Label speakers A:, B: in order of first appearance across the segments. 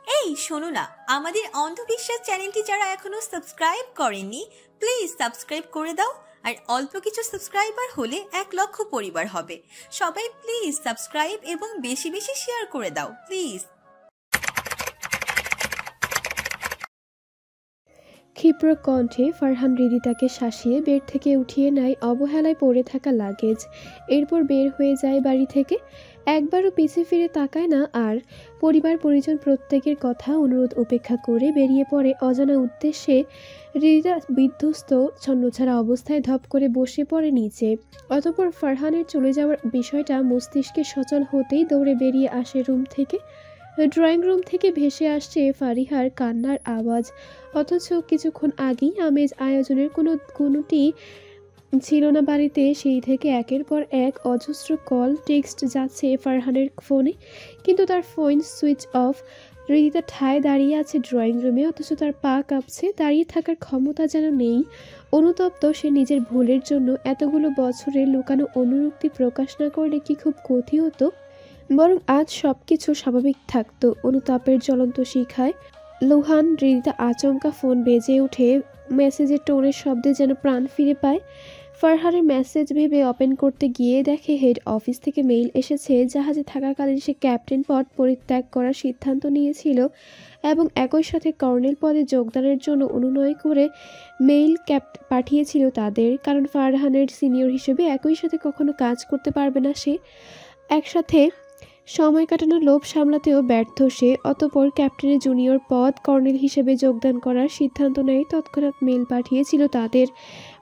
A: এই শোনো না, আমাদের অন্ধবিশ্বাস চ্যানেলটি যারা এখনো সাবস্ক্রাইব করেননি প্লিজ সাবস্ক্রাইব করে দাও। আর অল্প কিছু সাবস্ক্রাইবার হলে 1,00,000 পরিবার হবে। সবাই প্লিজ সাবস্ক্রাইব এবং বেশি বেশি শেয়ার করে দাও প্লিজ।
B: ক্ষিপ্র কণ্ঠে ফারহান হৃদিতাকে শাসিয়ে বেড থেকে উঠিয়ে নেয় অবহেলায় পড়ে থাকা লাগেজ। এরপর বের হয়ে যায় বাড়ি থেকে, একবারও পিছে ফিরে তাকায় না আর। পরিবার পরিজন প্রত্যেকের কথা অনুরোধ উপেক্ষা করে বেরিয়ে পড়ে অজানা উদ্দেশ্যে। হৃদিতা বিধ্বস্ত ছন্নছাড়া অবস্থায় ধপ করে বসে পড়ে নিচে। অতঃপর ফারহানের চলে যাওয়ার বিষয়টা মস্তিষ্কে সচল হতেই দৌড়ে বেরিয়ে আসে রুম থেকে। ড্রয়িং রুম থেকে ভেসে আসছে ফারিহার কান্নার আওয়াজ, অথচ কিছুক্ষণ আগেই আমেজ আয়োজনের কোনোটি ছিল না বাড়িতে। সেই থেকে একের পর এক অজস্র কল টেক্সট যাচ্ছে ফারহানের ফোনে, কিন্তু তার ফোন সুইচ অফ। হৃদিতা ঠায় দাঁড়িয়ে আছে ড্রয়িং রুমে, অথচ তার পা কাঁপছে, দাঁড়িয়ে থাকার ক্ষমতা যেন নেই। অনুতপ্ত সে নিজের ভুলের জন্য। এতগুলো বছরে লুকানো অনুরক্তি প্রকাশ না করলে কি খুব ক্ষতি হতো? বরং আজ সব কিছু স্বাভাবিক থাকতো। অনুতাপের জ্বলন্ত শিখায় লোহান হৃদিতা আচমকা ফোন বেজে উঠে। মেসেজের টোনের শব্দে যেন প্রাণ ফিরে পায়। ফারহানের মেসেজ ভেবে ওপেন করতে গিয়ে দেখে হেড অফিস থেকে মেইল এসেছে। জাহাজে থাকাকালীন সে ক্যাপ্টেন পদ পরিত্যাগ করার সিদ্ধান্ত নিয়েছিল এবং একই সাথে কর্নেল পদে যোগদানের জন্য অনুনয় করে মেইল পাঠিয়েছিল তাদের। কারণ ফারহানের সিনিয়র হিসেবে একই সাথে কখনো কাজ করতে পারবে না সে। একসাথে সময় কাটানোর লোভ সামলাতেও ব্যর্থ সে। অতঃপর ক্যাপ্টেনের জুনিয়র পদ কর্নেল হিসেবে যোগদান করার সিদ্ধান্ত নেয়। তৎক্ষণাৎ মেল পাঠিয়েছিল তাদের।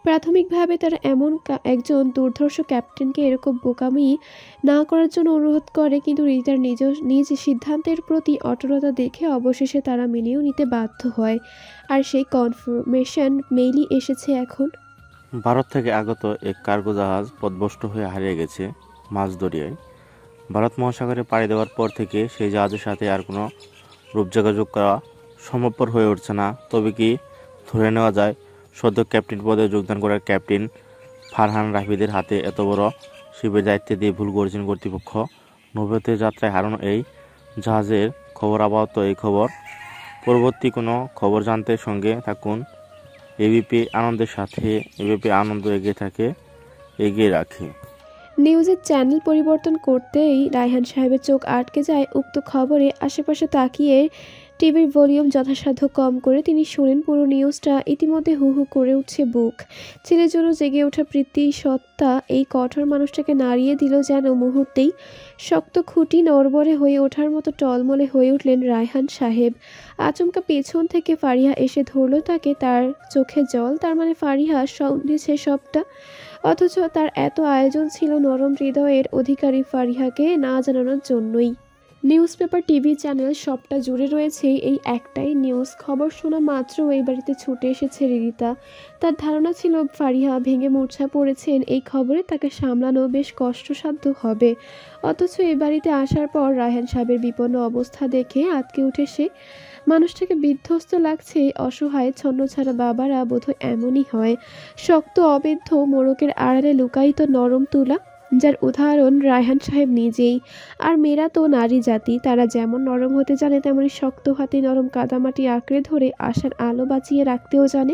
B: প্রাথমিকভাবে তারা এমন একজন দুর্ধর্ষ ক্যাপ্টেনকে এরকম বোকামি না করার জন্য অনুরোধ করে, কিন্তু হৃদিতার নিজ সিদ্ধান্তের প্রতি অটলতা দেখে অবশেষে তারা মেনেও নিতে বাধ্য হয়। আর সেই কনফার্মেশন মেইলই এসেছে এখন।
C: ভারত থেকে আগত এক কার্গো জাহাজ পথভ্রষ্ট হয়ে হারিয়ে গেছে মাঝদরিয়ায়। ভারত মহাসাগরে পাড়ি দেওয়ার পর থেকে সেই জাহাজের সাথে আর কোনো রূপযোগাযোগ করা সম্ভবপর হয়ে উঠছে না। তবে কি ধরে নেওয়া যায় সদ্য ক্যাপ্টেন পদে যোগদান করার ক্যাপ্টেন ফারহান রাফিদের হাতে এত বড় শিবের দায়িত্বে দিয়ে ভুল করেছেন কর্তৃপক্ষ? নৌপথে যাত্রায় হারানো এই জাহাজের খবর আপাতত এই খবর। পরবর্তী কোনো খবর জানতে সঙ্গে থাকুন এবিপি আনন্দের সাথে। এবিপি আনন্দ এগিয়ে রাখে।
B: নিউজের চ্যানেল পরিবর্তন করতেই রায়হান সাহেবের চোখ আটকে যায় উক্ত খবরে। আশেপাশে তাকিয়ে টিভির ভলিউম যথাসাধ্য কম করে তিনি শোনেন পুরো নিউজটা। ইতিমধ্যে হু হু করে উঠছে বুক। ছেলের জন্য জেগে ওঠা প্রীতি সত্তা এই কঠোর মানুষটাকে নাড়িয়ে দিল যেন মুহূর্তেই। শক্ত খুঁটি নড়বড়ে হয়ে ওঠার মতো টলমলে হয়ে উঠলেন রায়হান সাহেব। আচমকা পেছন থেকে ফারিহা এসে ধরল তাকে, তার চোখে জল। তার মানে ফারিহা শুনেছে সবটা, অথচ তার এত আয়োজন ছিল নরম হৃদয়ের অধিকারী ফারিহাকে না জানানোর জন্যই। নিউজ পেপার, টিভি চ্যানেল সবটা জুড়ে রয়েছে এই একটাই নিউজ। খবর শোনা মাত্র এই বাড়িতে ছুটে এসেছে হৃদিতা। তার ধারণা ছিল ফারিহা ভেঙে মূর্ছা পড়েছেন। এই খবরে তাকে সামলানো বেশ কষ্টসাধ্য হবে। অথচ এই বাড়িতে আসার পর রায়হান সাহেবের বিপন্ন অবস্থা দেখে আঁতকে উঠে সে। মানুষটাকে বিধ্বস্ত লাগছে। অসহায় ছন্নছাড়া বাবারা বোধহয় এমনই হয়, শক্ত অবেধ্য মোড়কের আড়ালে লুকায়িত নরম তুলা, যার উদাহরণ রায়হান সাহেব নিজেই। আর মেয়েরা তো নারী জাতি, তারা যেমন নরম হতে জানে তেমনি শক্ত হাতে নরম কাদামাটি আঁকড়ে ধরে আশার আলো বাঁচিয়ে রাখতেও জানে।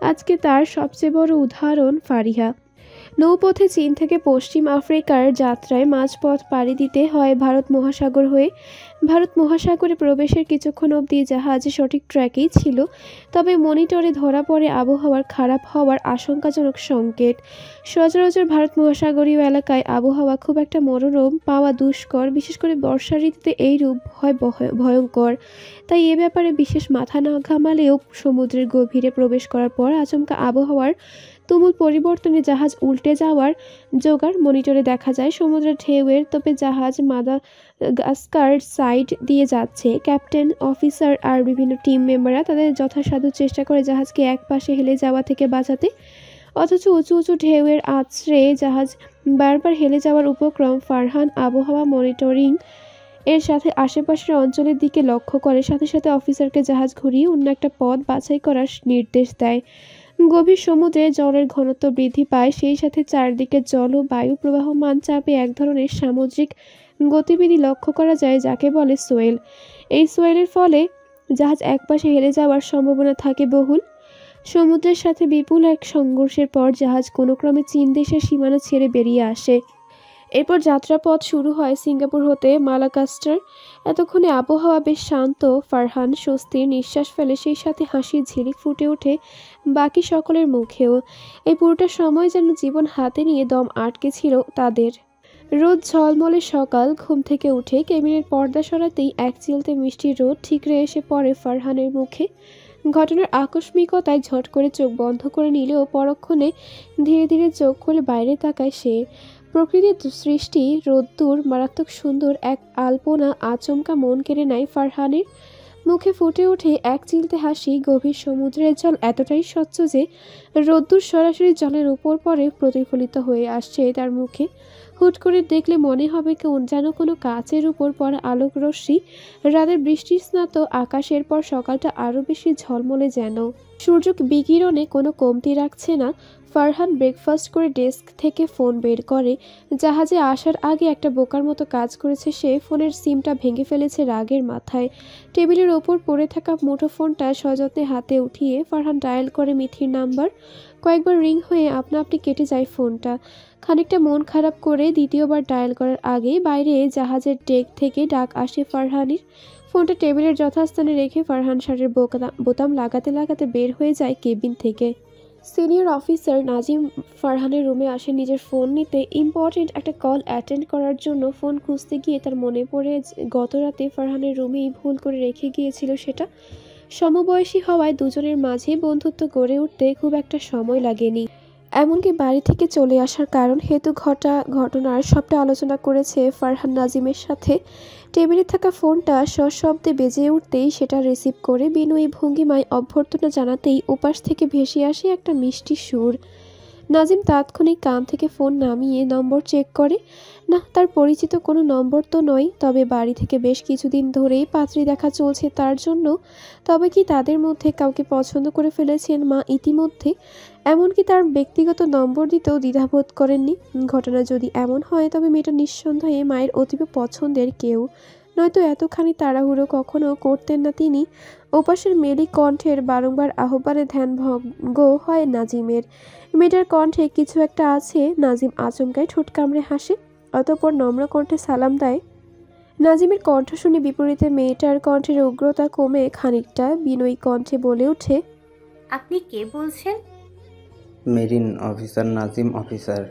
B: আজকে তার সবচেয়ে বড় উদাহরণ ফারিহা। নৌপথে চীন থেকে পশ্চিম আফ্রিকার যাত্রায় মাঝপথ পাড়ি দিতে হয় ভারত মহাসাগর হয়ে। ভারত মহাসাগরে প্রবেশের কিছুক্ষণ অবধি জাহাজ সঠিক ট্র্যাকেই ছিল, তবে মনিটরে ধরা পড়ে আবহাওয়ার খারাপ হওয়ার আশঙ্কাজনক সংকেত। সচরাচর ভারত মহাসাগরীয় এলাকায় আবহাওয়া খুব একটা মনোরম পাওয়া দুষ্কর, বিশেষ করে বর্ষা ঋতুতে এই রূপ হয় ভয়ঙ্কর। তাই এ ব্যাপারে বিশেষ মাথা না ঘামালেও সমুদ্রের গভীরে প্রবেশ করার পর আচমকা আবহাওয়ার তুমুল পরিবর্তনে জাহাজ উল্টে যাওয়ার জোগাড় মনিটরে দেখা যায়। সমুদ্রের ঢেউয়ের তোপে জাহাজ মাদাগাস্কার সাইড দিয়ে যাচ্ছে। ক্যাপ্টেন, অফিসার আর বিভিন্ন টিম মেম্বাররা তাদের যথাসাধ্য চেষ্টা করে জাহাজকে এক পাশে হেলে যাওয়া থেকে বাঁচাতে, অথচ উঁচু উঁচু ঢেউয়ের আছড়ে জাহাজ বারবার হেলে যাওয়ার উপক্রম। ফারহান আবহাওয়া মনিটরিং এর সাথে আশেপাশের অঞ্চলের দিকে লক্ষ্য করে, সাথে সাথে অফিসারকে জাহাজ ঘুরিয়ে অন্য একটা পথ বাছাই করার নির্দেশ দেয়। গভীর সমুদ্রে জলের ঘনত্ব বৃদ্ধি পায়, সেই সাথে চারদিকে জল ও বায়ু প্রবাহমান চাপে এক ধরনের সামুদ্রিক গতিবিধি লক্ষ্য করা যায়, যাকে বলে সোয়েল। এই সোয়েলের ফলে জাহাজ একপাশে হেলে যাওয়ার সম্ভাবনা থাকে বহুল। সমুদ্রের সাথে বিপুল এক সংঘর্ষের পর জাহাজ কোনো ক্রমে চীন দেশের সীমানা ছেড়ে বেরিয়ে আসে। এরপর যাত্রাপথ শুরু হয় সিঙ্গাপুর হতে মালাকাস্টার। এতক্ষণে আবহাওয়া বেশ শান্ত। ফারহান স্বস্তির নিঃশ্বাস ফেলে, সেই সাথে হাসির ঝিলিক ফুটে ওঠে বাকি সকলের মুখেও। এই পুরোটা সময় যেন জীবন হাতে নিয়ে দম আটকে ছিল তাদের। রোদ ঝলমলে সকাল। ঘুম থেকে উঠে কেবিনের পর্দা সরাতেই এক চিলতে মিষ্টি রোদ ঠিকরে এসে পড়ে ফারহানের মুখে। ঘটনার আকস্মিকতায় ঝট করে চোখ বন্ধ করে নিলেও পরক্ষণে ধীরে ধীরে চোখ খুলে বাইরে তাকায় সে। প্রকৃতির সৃষ্টি রোদ্দুর মারাত্মক সুন্দর এক আলপনা আচমকা মন কেড়ে নেয় ফারহানের। মুখে ফুটে ওঠে এক চিলতে হাসি। গভীর সমুদ্রের জল এতটাই স্বচ্ছ যে রোদ্দুর সরাসরি জলের উপর পরে প্রতিফলিত হয়ে আসছে তার মুখে। হুট করে দেখলে মনে হবে যেন কোনো কাচের উপর পড়া আলোক রশ্মি। রাতের বৃষ্টি স্নাত আকাশের পর সকালটা আরও বেশি ঝলমলে যেন। সূর্য বিকিরণে কোনো কমতি রাখছে না। ফারহান ব্রেকফাস্ট করে ডেস্ক থেকে ফোন বের করে। জাহাজে আসার আগে একটা বোকার মতো কাজ করেছে সে। ফোনের সিমটা ভেঙে ফেলেছে রাগের মাথায়। টেবিলের ওপর পড়ে থাকা মুঠোফোনটা সযত্নে হাতে উঠিয়ে ফারহান ডায়াল করে মিথির নাম্বার। কয়েকবার রিং হয়ে আপনা আপনি কেটে যায় ফোনটা। খানিকটা মন খারাপ করে দ্বিতীয়বার ডায়াল করার আগে বাইরে জাহাজের ডেক থেকে ডাক আসে ফারহানের। ফোনটা টেবিলের যথাস্থানে রেখে ফারহান শার্টের বোতাম লাগাতে লাগাতে বের হয়ে যায় কেবিন থেকে। সিনিয়র অফিসার নাজিম ফারহানের রুমে আসে নিজের ফোন নিতে। ইম্পর্টেন্ট একটা কল অ্যাটেন্ড করার জন্য ফোন খুঁজতে গিয়ে তার মনে পড়ে গত রাতে ফারহানের রুমেই ভুল করে রেখে গিয়েছিল সেটা। সমবয়সী হওয়ায় দুজনের মাঝে বন্ধুত্ব গড়ে উঠতে খুব একটা সময় লাগেনি। এমনকি বাড়ি থেকে চলে আসার কারণ হেতু ঘটনার সবটা আলোচনা করেছে ফারহান নাজিমের সাথে। টেবিলে থাকা ফোনটা সশব্দে বেজে উঠতেই সেটা রিসিভ করে বিনয়ী ভঙ্গিমায় অভ্যর্থনা জানাতেই উপাস থেকে ভেসে আসে একটা মিষ্টি সুর। নাজিম তাৎক্ষণিক কান থেকে ফোন নামিয়ে নম্বর চেক করে। না, তার পরিচিত কোনো নম্বর তো নয়। তবে বাড়ি থেকে বেশ কিছুদিন ধরেই পাত্রী দেখা চলছে তার জন্য। তবে কি তাদের মধ্যে কাউকে পছন্দ করে ফেলেছেন মা ইতিমধ্যে? এমনকি তার ব্যক্তিগত নম্বর দিতেও দ্বিধাবোধ করেননি। ঘটনা যদি এমন হয় তবে মেয়েটা নিঃসন্দেহে মায়ের অতীব পছন্দের কেউ, নয়তো এতখানি তাড়াহুড়ো কখনো করতেন না তিনি। ওপাশের মেলি কণ্ঠের বারংবার আহ্বানে ধ্যান ভঙ্গ হয় নাজিমের। মেয়েটার কণ্ঠে কিছু একটা আছে। নাজিম আচমকায় ঠোঁট কামড়ে হাসে, অতঃপর নম্র কণ্ঠে সালাম দেয়। নাজিমের কণ্ঠ শুনে বিপরীতে মেয়েটার কণ্ঠের উগ্রতা কমে খানিকটা বিনয়ী কণ্ঠে বলে ওঠে,
A: আপনি কে বলছেন?
D: Marine officer Nazim officer.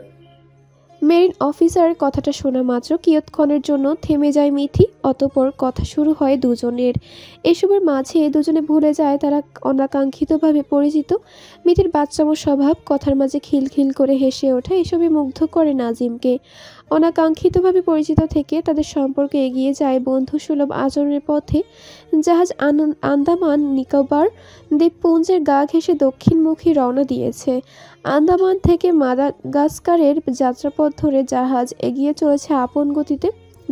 B: Marine officer কথাটা শোনা মাত্র কিয়ৎক্ষণের জন্য থেমে যায় মিথি। অতঃপর কথা শুরু হয় দুজনের। এসবের মাঝে দুজনে ভুলে যায় তারা অনাকাঙ্ক্ষিতভাবে পরিচিত। মিথির বাচ্চামো স্বভাব, কথার মাঝে খিলখিল করে হেসে ওঠা, এসবই মুগ্ধ করে নাজিমকে। অনাকাঙ্ক্ষিতভাবে পরিচিত থেকে তাদের সম্পর্ক এগিয়ে যায় বন্ধুসুলভ আচরণের পথে। জাহাজ আন্দামান নিকোবর দ্বীপপুঞ্জের গা ঘেঁষে দক্ষিণমুখী রওনা দিয়েছে। আন্দামান থেকে মাদাগাস্কারের যাত্রাপথ ধরে জাহাজ এগিয়ে চলেছে আপন গতিতে।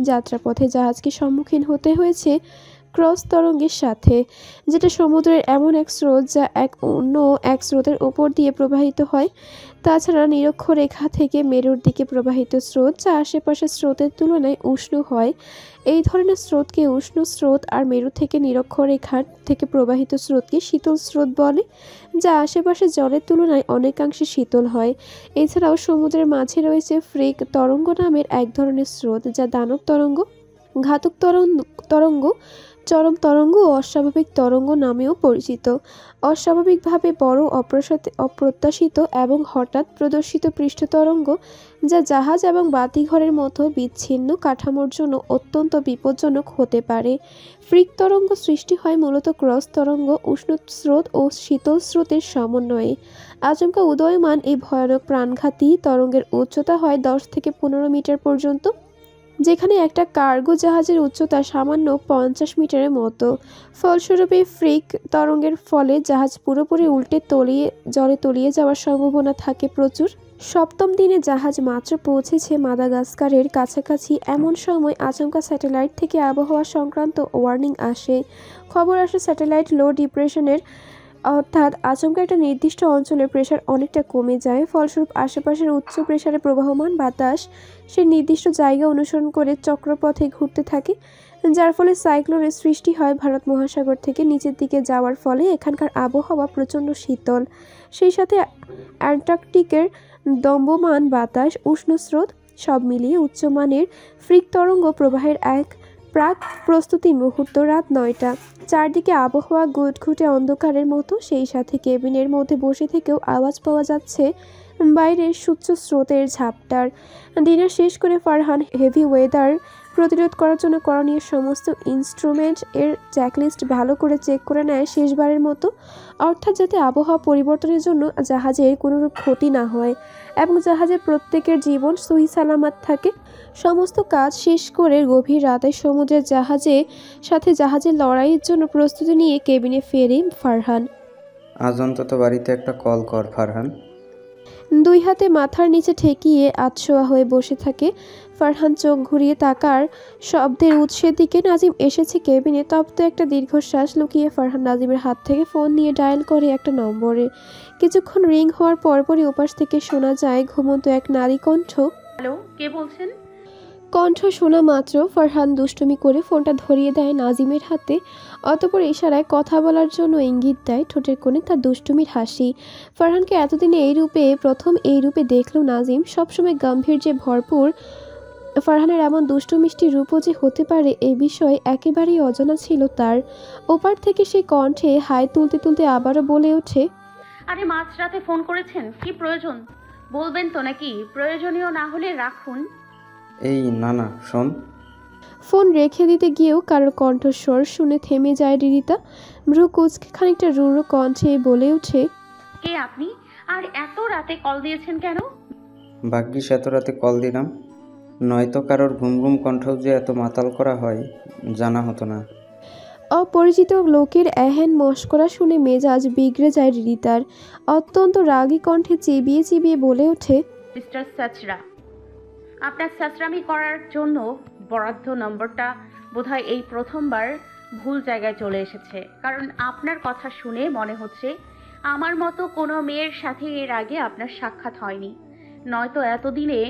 B: যাত্রাপথে জাহাজকে সম্মুখীন হতে হয়েছে ক্রস তরঙ্গের সাথে, যেটা সমুদ্রের এমন এক স্রোত যা অন্য এক স্রোতের উপর দিয়ে প্রবাহিত হয়। তাছাড়া নিরক্ষরেখা থেকে মেরুর দিকে প্রবাহিত স্রোত, যা আশেপাশের স্রোতের তুলনায় উষ্ণ হয়। এই ধরনের স্রোতকে উষ্ণ স্রোত, আর মেরু থেকে নিরক্ষরেখা থেকে প্রবাহিত স্রোতকে শীতল স্রোত বলে, যা আশেপাশের জলের তুলনায় অনেকাংশে শীতল হয়। এছাড়াও সমুদ্রের মাঝে রয়েছে ফ্রিক তরঙ্গ নামের এক ধরনের স্রোত, যা দানব তরঙ্গ, ঘাতক তরঙ্গ, চরম তরঙ্গ ও অস্বাভাবিক তরঙ্গ নামেও পরিচিত। অস্বাভাবিকভাবে বড়, অপ্রত্যাশিত এবং হঠাৎ প্রদর্শিত পৃষ্ঠ তরঙ্গ, যা জাহাজ এবং বাতিঘরের মতো বিচ্ছিন্ন কাঠামোর জন্য অত্যন্ত বিপজ্জনক হতে পারে। ফ্রিক তরঙ্গ সৃষ্টি হয় মূলত ক্রস তরঙ্গ, উষ্ণ স্রোত ও শীতল স্রোতের সমন্বয়ে। আচমকা উদয়মান এই ভয়ানক প্রাণঘাতী তরঙ্গের উচ্চতা হয় 10 থেকে 15 মিটার পর্যন্ত, যেখানে একটা কার্গো জাহাজের উচ্চতা সামান্য 50 মিটারের মতো। ফলস্বরূপ এই ফ্রিক তরঙ্গের ফলে জাহাজ পুরোপুরি উল্টে জলে তলিয়ে যাওয়ার সম্ভাবনা থাকে প্রচুর। 7ম দিনে জাহাজ মাত্র পৌঁছেছে মাদাগাস্কারের কাছাকাছি। এমন সময় আচমকা স্যাটেলাইট থেকে আবহাওয়া সংক্রান্ত ওয়ার্নিং আসে। খবর আসে স্যাটেলাইট লো ডিপ্রেশনের অর্থাৎ আচমকা একটা নির্দিষ্ট অঞ্চলের প্রেশার অনেকটা কমে যায়, ফলস্বরূপ আশেপাশের উচ্চ প্রেশারে প্রবাহমান বাতাস সেই নির্দিষ্ট জায়গা অনুসরণ করে চক্রপথে ঘুরতে থাকে, যার ফলে সাইক্লোনের সৃষ্টি হয় ভারত মহাসাগর থেকে নিচের দিকে যাওয়ার ফলে এখানকার আবহাওয়া প্রচণ্ড শীতল। সেই সাথে অ্যান্টার্কটিকের দম্বমান বাতাস, উষ্ণ স্রোত সব মিলিয়ে উচ্চমানের ফ্রিক তরঙ্গ প্রবাহের এক প্রাক প্রস্তুতি মুহূর্ত। রাত 9টা, চারদিকে আবহাওয়া ঘুটঘুটে অন্ধকারের মতো, সেই সাথে কেবিনের মধ্যে বসে থেকেও আওয়াজ পাওয়া যাচ্ছে বাইরের সুচ্চ স্রোতের ঝাপটার। ডিনার শেষ করে ফারহান হেভি ওয়েদার প্রতিরোধ করার জন্য করণীয় সমস্ত ইনস্ট্রুমেন্ট এর চেকলিস্ট ভালো করে চেক করে নেয় শেষবারের মতো, অর্থাৎ যাতে আবহাওয়া পরিবর্তনের জন্য জাহাজের কোনোরূপ ক্ষতি না হয় এবং জাহাজের প্রত্যেকের জীবন সহি সালামত থাকে। সমস্ত কাজ শেষ করে গভীর রাতে সমুদ্রের জাহাজের লড়াইয়ের জন্য প্রস্তুতি নিয়ে কেবিনে ফেরে ফারহান।
D: আজ অন্তত বাড়িতে একটা কল কর ফারহান।
B: দুই হাতে মাথার নিচে ঠেকিয়ে আতশোয়া হয়ে বসে থাকে ফারহান। চোখ ঘুরিয়ে তাকার শব্দের উৎসের দিকে। নাজিম এসেছে কেবিনে। তপ্ত একটা দীর্ঘশ্বাস লুকিয়ে ফারহান নাজিমের হাত থেকে ফোন নিয়ে ডায়াল করে একটা নম্বরে। কিছুক্ষণ রিং হওয়ার পরপরই ওপাশ থেকে শোনা যায় ঘুমন্ত এক নারী কণ্ঠ।
E: হ্যালো, কে বলছেন?
B: কণ্ঠ শোনা মাত্র ফারহান দুষ্টুমি করে ফোনটা ধরিয়ে দেয় নাজিমের হাতে। অতঃপর ইশারায় কথা বলার জন্য ইঙ্গিত দেয়, ঠোঁটের কোণে তার দুষ্টুমির হাসি। ফারহানকে এতদিনে প্রথম এই রূপে দেখল নাজিম। সবসময় গাম্ভীর্যে ভরপুর ফারহানের এমন দুষ্টু মিষ্টি রূপও যে হতে পারে এ বিষয়ে একেবারেই অজানা ছিল তার। ওপার থেকে সেই কণ্ঠে হাই তুলতে তুলতে আবারও বলে ওঠে,
E: আরে মাঝরাতে ফোন করেছেন, কি প্রয়োজন বলবেন তো নাকি? প্রয়োজনীয় না হলে রাখুন।
D: এই না শোন।
B: ফোন রেখে দিতে গিয়েও কারোর কণ্ঠস্বর শুনে থেমে যায় রিদিতা। ভ্রু কুঁচকে খানিকটা রুড়ো কণ্ঠে বলে ওঠে,
E: কে আপনি? আর এত রাতে কল দিয়েছেন কেন?
D: ভাগ্যিস এত রাতে কল দিলাম, নয়তো কারোর ঘুম ঘুম কণ্ঠও যে এত মাতাল করা হয় জানা হতো না।
B: অপরিচিত লোকের এহেন মশকরা শুনে মেজাজ বিগড়ে যায় রিদিতার। অত্যন্ত রাগী কণ্ঠে চিবিয়ে চিবিয়ে বলে ওঠে,
E: মিস্টার সাচরা, আপনার সাচরামি করার জন্য বরাদ্দ নম্বরটা বোধহয় এই প্রথমবার ভুল জায়গায় চলে এসেছে। কারণ আপনার কথা শুনে মনে হচ্ছে আমার মতো কোনো মেয়ের সাথে এর আগে আপনার সাক্ষাৎ হয়নি, নয়তো এতদিনে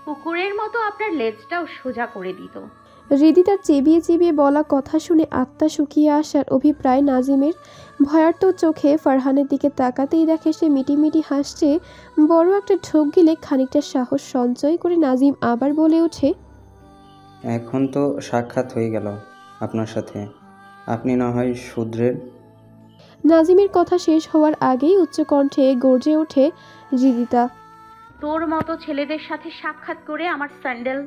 E: কুকুরের মতো আপনার লেজটাও সোজা করে দিত।
B: রিদিতার চিবিয়ে চিবিয়ে বলা কথা শুনে আত্মা শুকিয়ে আসার অভিপ্রায় নাজিমের। ভয়ার্ত চোখে ফারহানের দিকে তাকাতেই দেখে সে মিটিমিটি হাসছে। বড় একটা ঢোক গিলে খানিকটা সাহস সঞ্চয় করে নাজিম আবার বলে ওঠে,
D: এখন তো সাক্ষাৎ হয়ে গেল আপনার সাথে, আপনি না হয় শুধরেন।
B: নাজিমের কথা শেষ হওয়ার আগেই উচ্চকণ্ঠে গর্জে ওঠে রিদিতা,
E: তোর মতো ছেলেদের সাথে সাক্ষাৎ করে আমার স্যান্ডেল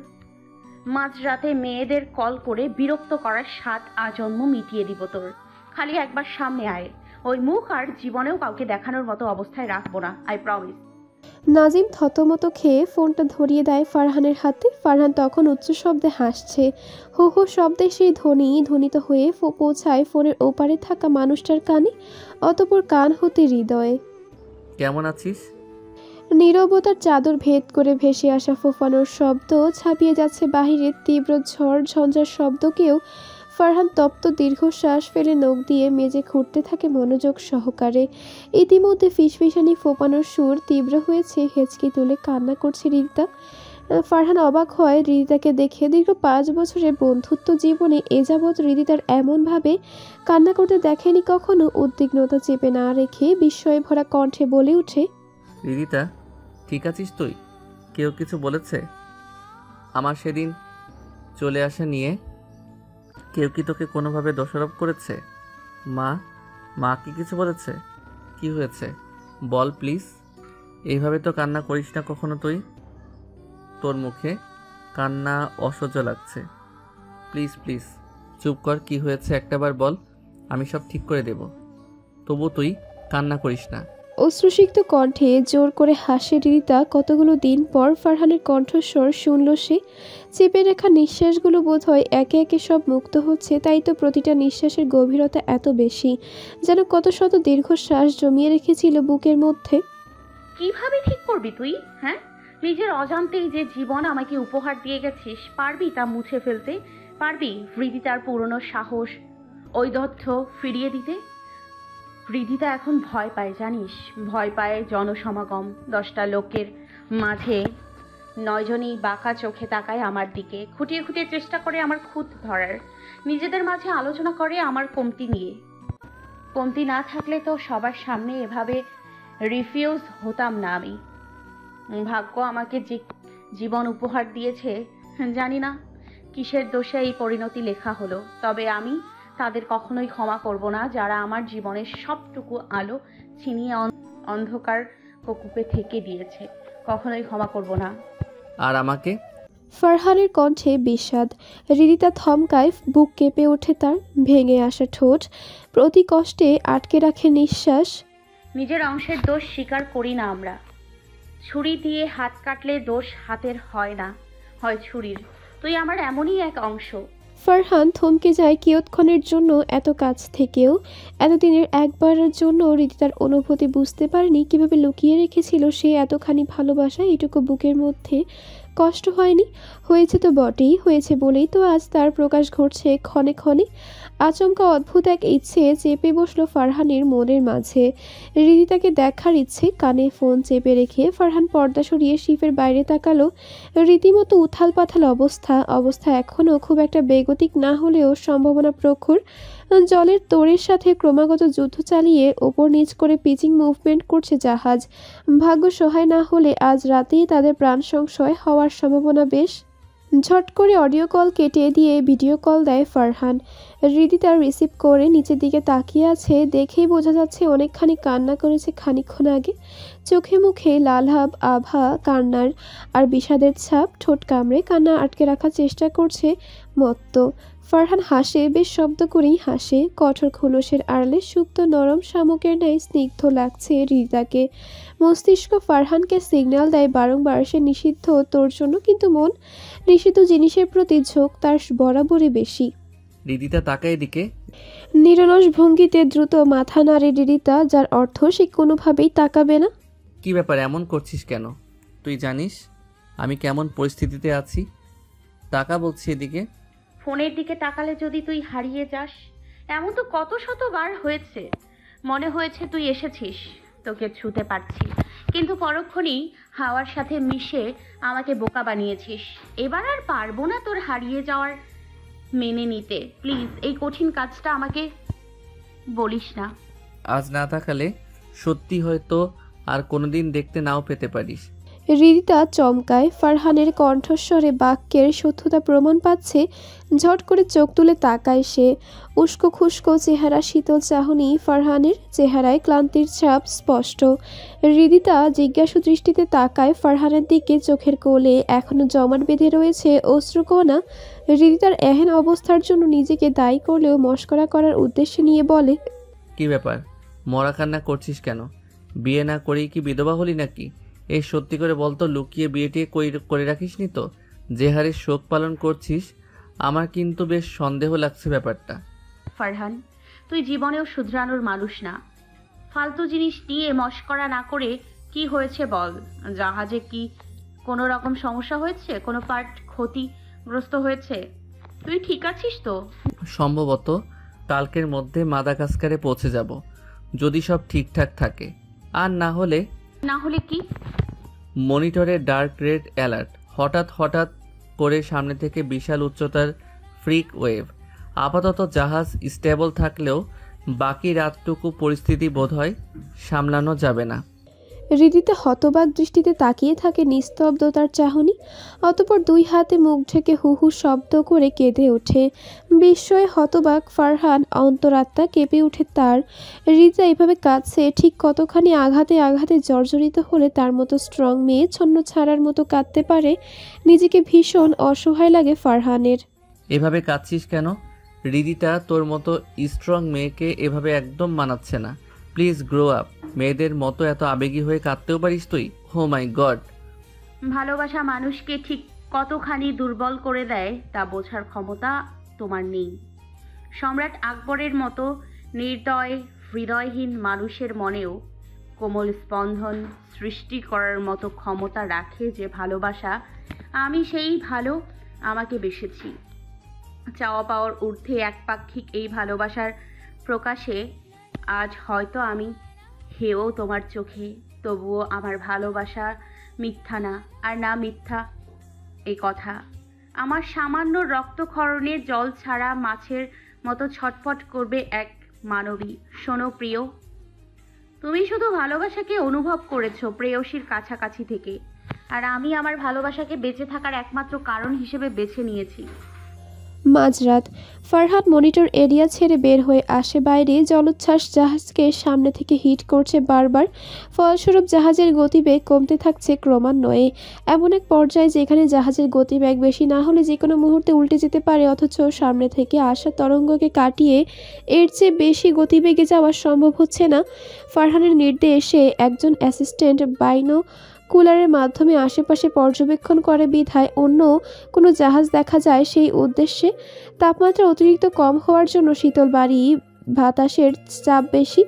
E: মাঝরাতে মেয়েদের কল করে বিরক্ত করার স্বাদ আজন্ম মিটিয়ে দিব তোর। খালি একবার সামনে আয়, ওই মুখ আর জীবনেও কাউকে দেখানোর মতো অবস্থায় রাখবো না, আই প্রমিস।
B: নাজিম থতমত খেয়ে ফোনটা ধরিয়ে দেয় ফারহানের হাতে। ফারহান তখন উচ্চ শব্দে হাসছে। হো হো শব্দে সেই ধ্বনিত হয়ে পৌঁছায় ফোনের ওপারে থাকা মানুষটার কানে, অতঃপর কান হতে হৃদয়ে।
F: কেমন আছিস?
B: নীরবতার চাদর ভেদ করে ভেসে আসা ফোফানোর শব্দ ছাপিয়ে যাচ্ছে বাহিরের তীব্র ঝড় ঝঞ্ঝার শব্দকেও। ফারহান তপ্ত দীর্ঘশ্বাস ফেলে নখ দিয়ে মেজে খুঁড়তে থাকে মনোযোগ সহকারে। ইতিমধ্যে ফিসফিসানি ফোপানোর সুর তীব্র হয়েছে। হেঁচকি তুলে কান্না করছে রিদিতা। ফারহান অবাক হয় রিদিতাকে দেখে। দীর্ঘ 5 বছরের বন্ধুত্ব জীবনে এ যাবৎ রিদিতার এমনভাবে কান্না করতে দেখেনি কখনো। উদ্বিগ্নতা চেপে না রেখে বিস্ময়ে ভরা কণ্ঠে বলে ওঠে,
F: রিদিতা, ঠিক আছিস তুই? কেউ কিছু বলেছে আমার সেদিন চলে আসা নিয়ে? কেউ কি তোকে কোনোভাবে দোষারোপ করেছে? মা কি কিছু বলেছে? কি হয়েছে বল প্লিজ। এইভাবে তো কান্না করিস না কখনো তুই। তোর মুখে কান্না অসহ্য লাগছে। প্লিজ প্লিজ চুপ কর। কি হয়েছে একটাবার বল, আমি সব ঠিক করে দেব। তবু তুই কান্না করিস না।
B: অশ্রুসিক্ত কণ্ঠে জোর করে হাসে রিদিতা। কতগুলো দিন পর ফারহানের কণ্ঠস্বর শুনল সে। চেপে রাখা নিঃশ্বাসগুলো বোধহয় একে একে সব মুক্ত হচ্ছে। তাই তো প্রতিটা নিঃশ্বাসের গভীরতা এত বেশি, যেন কত শত দীর্ঘশ্বাস জমিয়ে রেখেছিল বুকের মধ্যে।
E: কিভাবে ঠিক করবি তুই? হ্যাঁ, নিজের অজান্তেই যে জীবন আমাকে উপহার দিয়ে গেছিস, পারবি তা মুছে ফেলতে? পারবি হৃদিতার পুরনো সাহস ঐদত্থ ফিরিয়ে দিতে? হৃদিতা এখন ভয় পায় জানিস, ভয় পায় জনসমাগম। 10টা লোকের মাঝে 9 জনই বাঁকা চোখে তাকায় আমার দিকে, খুঁটিয়ে খুঁটিয়ে চেষ্টা করে আমার খুঁত ধরার। নিজেদের মাঝে আলোচনা করে আমার কমতি নিয়ে। কমতি না থাকলে তো সবার সামনে এভাবে রিফিউজ হতাম না আমি। ভাগ্য আমাকে যে জীবন উপহার দিয়েছে, জানি না কিসের দোষে এই পরিণতি লেখা হলো। তবে আমি তাদের কখনোই ক্ষমা করব না, যারা আমার জীবনের সবটুকু আলো ছিনিয়ে অন্ধকার কূপে থেকে দিয়েছে। কখনোই ক্ষমা করব না।
F: আর আমাকে?
B: ফারহানের কণ্ঠে বিষাদ। হৃদিতা থমকায়, বুক কেঁপে ওঠে তার, ভেঙে আসা ঠোঁট প্রতি কষ্টে আটকে রাখে নিঃশ্বাস।
E: নিজের অংশের দোষ স্বীকার করি না আমরা। ছুরি দিয়ে হাত কাটলে দোষ হাতের হয় না, হয় ছুরির। তুই আমার এমনই এক অংশ।
B: ফারহান থমকে যায় কিয়ৎক্ষণের জন্য। এত কাছ থেকেও এতদিনের একবারের জন্য হৃদিতার অনুভূতি বুঝতে পারেনি কিভাবে লুকিয়ে রেখেছিল সে এতখানি ভালোবাসা। এইটুকু বুকের মধ্যে কষ্ট হয়নি, হয়েছে তো বটেই, হয়েছে বলেই তো আজ তার প্রকাশ ঘটছে ক্ষণে ক্ষণে। আচমকা অদ্ভুত এক ইচ্ছে চেপে বসলো ফারহানের মনের মাঝে। হৃদিতাকে দেখার ইচ্ছে। কানে ফোন চেপে রেখে ফারহান পর্দা সরিয়ে শিফের বাইরে তাকালো। রীতিমতো উথাল পাথাল অবস্থা এখনও খুব একটা বেগতিক না হলেও সম্ভাবনা প্রখর। জলের তোড়ের সাথে ক্রমাগত যুদ্ধ চালিয়ে ওপর নিচ করে পিচিং মুভমেন্ট করছে জাহাজ। ভাগ্য সহায় না হলে আজ রাতেই তাদের প্রাণ সংশয় হওয়ার সম্ভাবনা বেশ। ঝট করে অডিও কল কেটে দিয়ে ভিডিও কল দেয় ফারহান। হৃদিতা রিসিভ করে নিচের দিকে তাকিয়ে আছে, দেখেই বোঝা যাচ্ছে অনেকখানি কান্না করেছে খানিকক্ষণ আগে। চোখে মুখে লালহাব আভা কান্নার আর বিষাদের ছাপ। ঠোঁট কামড়ে কান্না আটকে রাখার চেষ্টা করছে মত্ত। ফারহান হাসে, বেশ শব্দ করেই হাসে। কঠোর খোলসের আড়ালে সুপ্ত নরম শামুকের ন্যায় স্নিগ্ধ লাগছে হৃদিতাকে। মস্তিষ্ক ফারহানকে সিগন্যাল দেয় বারংবার সে নিষিদ্ধ তোর জন্য, কিন্তু মন নিষিদ্ধ জিনিসের প্রতি ঝোঁক তার বরাবরই বেশি।
F: হৃদিতা তাকায় এদিকে।
B: নিরলস ভঙ্গিতে দ্রুত মাথা নাড়ে হৃদিতা, যার অর্থ সে কোনোভাবেই তাকাবে না।
F: কি ব্যাপার, এমন করছিস কেন? তুই জানিস আমি কেমন পরিস্থিতিতে আছি? টাকা বলছি এদিকে।
E: ফোনের দিকে তাকালে যদি তুই হারিয়ে যাস। এমন তো কত শতবার হয়েছে। মনে হয়েছে তুই এসেছিস, তোকে ছুঁতে পারছি, কিন্তু পরক্ষণেই হাওয়ার সাথে মিশে আমাকে বোকা বানিয়েছিস। এবার আর পারবো না তোর হারিয়ে যাওয়ার মেনে নিতে। প্লিজ এই কঠিন কাজটা আমাকে বলিস না।
F: আজ না তাকালে সত্যি হয়তো আর কোনোদিন দেখতে নাও পেতে পারিস।
B: হৃদিতা চমকায়। ফারহানের কণ্ঠস্বরে বাক্যের সত্যতা প্রমাণ পাচ্ছে। ঝট করে চোখ তুলে তাকায় সে। উস্কো খুস্কো চেহারা, শীতল চাহনি। ফারহানের চেহারায় ক্লান্তির ছাপ স্পষ্ট। হৃদিতা জিজ্ঞাসু দৃষ্টিতে তাকায় ফারহানের দিকে। চোখের কোলে এখনো জমাট বেঁধে রয়েছে অশ্রুকণা। হৃদিতার এহেন অবস্থার জন্য নিজেকে দায়ী করলেও মস্করা করার উদ্দেশ্যে নিয়ে বলে,
F: কি ব্যাপার, মরা কান্না করছিস কেন? বিয়ে না করেই কি বিধবা হলি নাকি? এই সত্যি করে বলতো, লুকিয়ে বিয়েটি করে রাখিসনি তো? যে হারে শোক পালন করছিস, আমার কিন্তু বেশ সন্দেহ লাগছে ব্যাপারটা।
E: ফারহান, তুই জীবনেও শুধরানোর মানুষ না। ফালতু জিনিস নিয়ে মস্করা না করে কি হয়েছে বল। জাহাজে কি কোনো রকম সমস্যা হয়েছে? কোনো পার্ট ক্ষতিগ্রস্ত হয়েছে? তুই ঠিক আছিস তো?
F: সম্ভবত কালকের মধ্যে মাদাগাস্কারে পৌঁছে যাব, যদি সব ঠিকঠাক থাকে। আর না হলে
E: কি?
F: মনিটরে ডার্ক রেড অ্যালার্ট। হঠাৎ করে সামনে থেকে বিশাল উচ্চতার ফ্রিক ওয়েভ। আপাতত জাহাজ স্টেবল থাকলেও বাকি রাতটুকু পরিস্থিতি বোধহয় সামলানো যাবে না।
B: হৃদিতা হতবাক দৃষ্টিতে তাকিয়ে থাকে নিস্তব্ধতার চাহনি। অতঃপর দুই হাতে মুখ ঢেকে হু হু শব্দ করে কেঁদে ওঠে। বিস্ময়ে হতবাক ফারহান, অন্তরাত্মা কেঁপে ওঠে তার। হৃদিতা এভাবে কাঁদছে, ঠিক কতখানি আঘাতে জর্জরিত হলে তার মতো স্ট্রং মেয়ে ছন্ন ছাড়ার মতো কাঁদতে পারে। নিজেকে ভীষণ অসহায় লাগে ফারহানের।
F: এভাবে কাঁদছিস কেন হৃদিতা? তোর মতো স্ট্রং মেয়েকে এভাবে একদম মানাচ্ছে না। Please grow up. মেয়েদের মতো এত আবেগী হয়ে কাঁদতেও পারিস তুই? ও মাই গড।
E: ভালোবাসা মানুষকে ঠিক কতখানি দুর্বল করে দেয় তা বোঝার ক্ষমতা তোমার নেই। সম্রাট আকবরের মতো নির্দয় হৃদয়হীন মানুষের মনেও কোমল স্পন্দন সৃষ্টি করার মতো ক্ষমতা রাখে যে ভালোবাসা। আমি সেই ভালো আমাকে বেসেছি। চাওয়া পাওয়ার ঊর্ধ্বে একপাক্ষিক এই ভালোবাসার প্রকাশে আজ হয়তো আমি হেও তোমার চোখে, তবুও আমার ভালোবাসা মিথ্যা না, আর না মিথ্যা এই কথা। আমার সামান্য রক্তক্ষরণে জল ছাড়া মাছের মতো ছটফট করবে এক মানবী। শোনো প্রিয়, তুমি শুধু ভালোবাসাকে অনুভব করেছো প্রেয়সীর কাছাকাছি থেকে, আর আমি আমার ভালোবাসাকে বেঁচে থাকার একমাত্র কারণ হিসেবে বেছে নিয়েছি।
B: মাঝরাত ফারহান মনিটর এরিয়া ছেড়ে বের হয়ে আসে বাইরে। জলোচ্ছ্বাস জাহাজকে সামনে থেকে হিট করছে বারবার, ফলস্বরূপ জাহাজের গতিবেগ কমতে থাকছে ক্রমান্বয়ে। এমন এক পর্যায়ে যেখানে জাহাজের গতিবেগ বেশি না হলে যে কোনো মুহূর্তে উল্টে যেতে পারে, অথচ সামনে থেকে আসা তরঙ্গকে কাটিয়ে এর চেয়ে বেশি গতিবেগে যাওয়া সম্ভব হচ্ছে না। ফারহানের নির্দেশে একজন অ্যাসিস্ট্যান্ট বাইনোকুলারের মাধ্যমে আশেপাশে পর্যবেক্ষণ করে বিধায় অন্য কোনো জাহাজ দেখা যায় সেই উদ্দেশ্যে। তাপমাত্রা অতিরিক্ত কম হওয়ার জন্য শীতল বাড়ি, বাতাসের চাপ বেশি,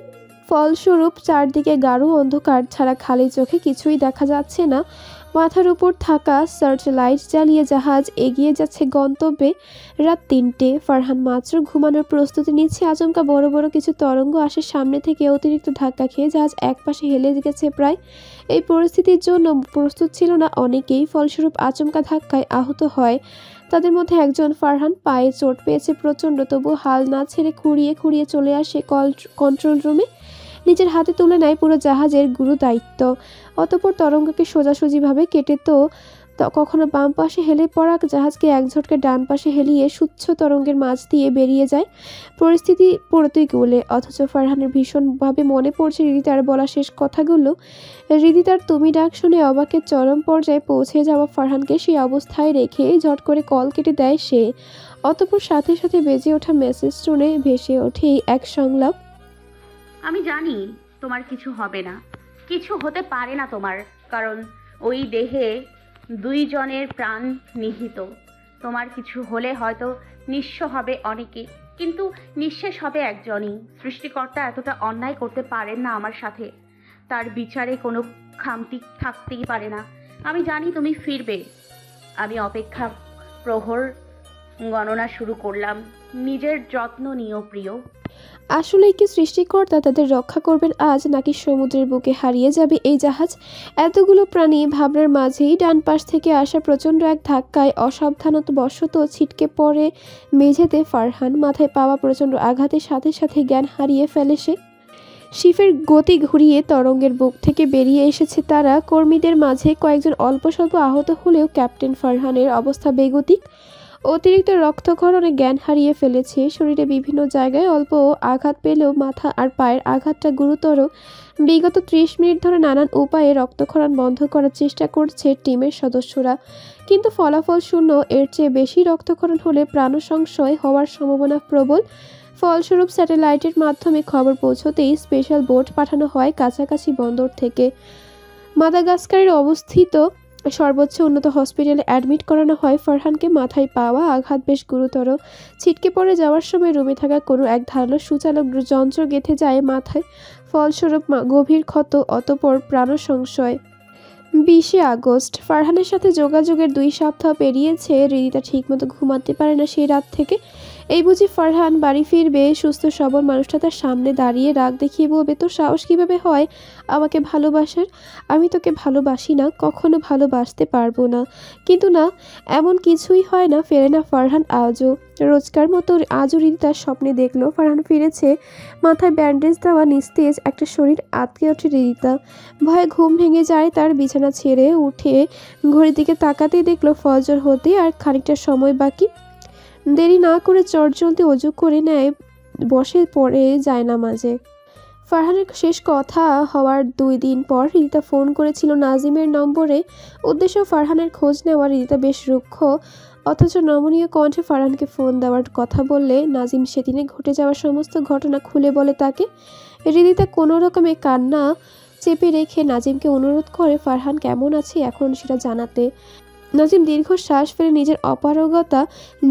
B: ফলস্বরূপ চারদিকে গাঢ় অন্ধকার ছাড়া খালি চোখে কিছুই দেখা যাচ্ছে না। মাথার উপর থাকা সার্চ লাইট জ্বালিয়ে জাহাজ এগিয়ে যাচ্ছে গন্তব্যে। রাত 3টে। ফারহান মাত্র ঘুমানোর প্রস্তুতি নিচ্ছে। আচমকা বড় বড় কিছু তরঙ্গ আসে সামনে থেকে। অতিরিক্ত ধাক্কা খেয়ে জাহাজ একপাশে হেলে গেছে প্রায়। এই পরিস্থিতির জন্য প্রস্তুত ছিল না অনেকেই, ফলস্বরূপ আচমকা ধাক্কায় আহত হয়। তাদের মধ্যে একজন। ফারহান পায়ে চোট পেয়েছে প্রচণ্ড, তবু হাল না ছেড়ে খুঁড়িয়ে খুঁড়িয়ে চলে আসে কন্ট্রোল রুমে। নিজের হাতে তুলে নেয় পুরো জাহাজের গুরু দায়িত্ব। অতঃপর তরঙ্গকে সোজাসুজিভাবে কেটে কখনো বাম পাশে হেলে পড়া জাহাজকে এক ঝটকে ডান পাশে হেলিয়ে স্বচ্ছ তরঙ্গের মাঝ দিয়ে বেরিয়ে যায়। পরিস্থিতি প্রতিকূলে, অথচ ফারহানের ভীষণভাবে মনে পড়ছে হৃদিতার বলা শেষ কথাগুলো। হৃদিতার তুমি ডাক শুনে অবাকের চরম পর্যায়ে পৌঁছে যাওয়া ফারহানকে সেই অবস্থায় রেখে ঝট করে কল কেটে দেয় সে। অতঃপর সাথে সাথে বেজে ওঠা মেসেজ শুনে ভেসে ওঠে এক সংলাপ।
E: আমি জানি তোমার কিছু হবে না, কিছু হতে পারে না তোমার, কারণ ওই দেহে 2 জনের প্রাণ নিহিত। তোমার কিছু হলে হয়তো নিঃস্ব হবে অনেকে, কিন্তু নিঃশেষ হবে একজনই। সৃষ্টিকর্তা এতটা অন্যায় করতে পারেন না আমার সাথে, তার বিচারে কোনো খামতি থাকতেই পারে না। আমি জানি তুমি ফিরবে। আমি অপেক্ষা প্রহর গণনা শুরু করলাম। নিজের যত্ন নিও প্রিয়।
B: আসলে কি সৃষ্টিকর্তা তাদের রক্ষা করবেন আজ, নাকি সমুদ্রের বুকে হারিয়ে যাবে এই জাহাজ? এতগুলো প্রাণী ভাবনার মাঝেই ডান পাশ থেকে আসা প্রচণ্ড এক ধাক্কায় অসাবধানতাবশত ছিটকে পড়ে মেঝেতে ফারহান। মাথায় পাওয়া প্রচণ্ড আঘাতের সাথে সাথে জ্ঞান হারিয়ে ফেলে সে। শিফের গতি ঘুরিয়ে তরঙ্গের বুক থেকে বেরিয়ে এসেছে তারা। কর্মীদের মাঝে কয়েকজন অল্প স্বল্প আহত হলেও ক্যাপ্টেন ফারহানের অবস্থা বেগতিক। অতিরিক্ত রক্তক্ষরণে জ্ঞান হারিয়ে ফেলেছে। শরীরে বিভিন্ন জায়গায় অল্প আঘাত পেলেও মাথা আর পায়ের আঘাতটা গুরুতর। বিগত 30 মিনিট ধরে নানান উপায়ে রক্তক্ষরণ বন্ধ করার চেষ্টা করছে টিমের সদস্যরা, কিন্তু ফলাফল শূন্য। এর চেয়ে বেশি রক্তক্ষরণ হলে প্রাণ সংশয় হওয়ার সম্ভাবনা প্রবল। ফলস্বরূপ স্যাটেলাইটের মাধ্যমে খবর পৌঁছতেই স্পেশাল বোট পাঠানো হয় কাছাকাছি বন্দর থেকে। মাদাগাস্কারের অবস্থিত সর্বোচ্চ উন্নত হসপিটালে অ্যাডমিট করানো হয় ফারহানকে। মাথায় পাওয়া আঘাত বেশ গুরুতর। ছিটকে পড়ে যাওয়ার সময় রুমে থাকা কোনো এক ধারালো সূচালক যন্ত্র গেঁথে যায় মাথায়, ফলস্বরূপ গভীর ক্ষত, অতঃপর প্রাণ সংশয়। 20 আগস্ট। ফারহানের সাথে যোগাযোগের 2 সপ্তাহ পেরিয়েছে। হৃদিতা ঠিকমতো ঘুমাতে পারে না সেই রাত থেকে। এই বুঝি ফারহান বাড়ি ফিরবে। সুস্থ সবল মানুষটা তার সামনে দাঁড়িয়ে রাগ দেখিয়ে বলবে, তোর সাহস কীভাবে হয় আমাকে ভালোবাসার? আমি তোকে ভালোবাসি না, কখনো ভালোবাসতে পারবো না। কিন্তু না, এমন কিছুই হয় না। ফেরে না ফারহান আজও। রোজকার মতো আজও হৃদিতার স্বপ্নে দেখলো ফারহান ফিরেছে। মাথায় ব্যান্ডেজ দেওয়া, নিস্তেজ একটা শরীর। আটকে ওঠে হৃদিতা। ভয়ে ঘুম ভেঙে যায় তার। বিছানা ছেড়ে উঠে ঘড়ির দিকে তাকাতেই দেখলো ফজর হতে আর খানিকটা সময় বাকি। দেরি না করে চটজলদি অজু করে নেয়, বসে পড়ে যায় নামাজে। ফারহানের শেষ কথা হওয়ার 2 দিন পর হৃদিতা ফোন করেছিল নাজিমের নম্বরে। উদ্দেশ্য ফারহানের খোঁজ নেওয়া। হৃদিতা বেশ রুক্ষ অথচ নমনীয় কণ্ঠে ফারহানকে ফোন দেওয়ার কথা বললে নাজিম সেদিনে ঘটে যাওয়া সমস্ত ঘটনা খুলে বলে তাকে। হৃদিতা কোনো রকমে কান্না চেপে রেখে নাজিমকে অনুরোধ করে ফারহান কেমন আছে এখন সেটা জানাতে। নাজিম দীর্ঘশ্বাস ফেলে নিজের অপারগতা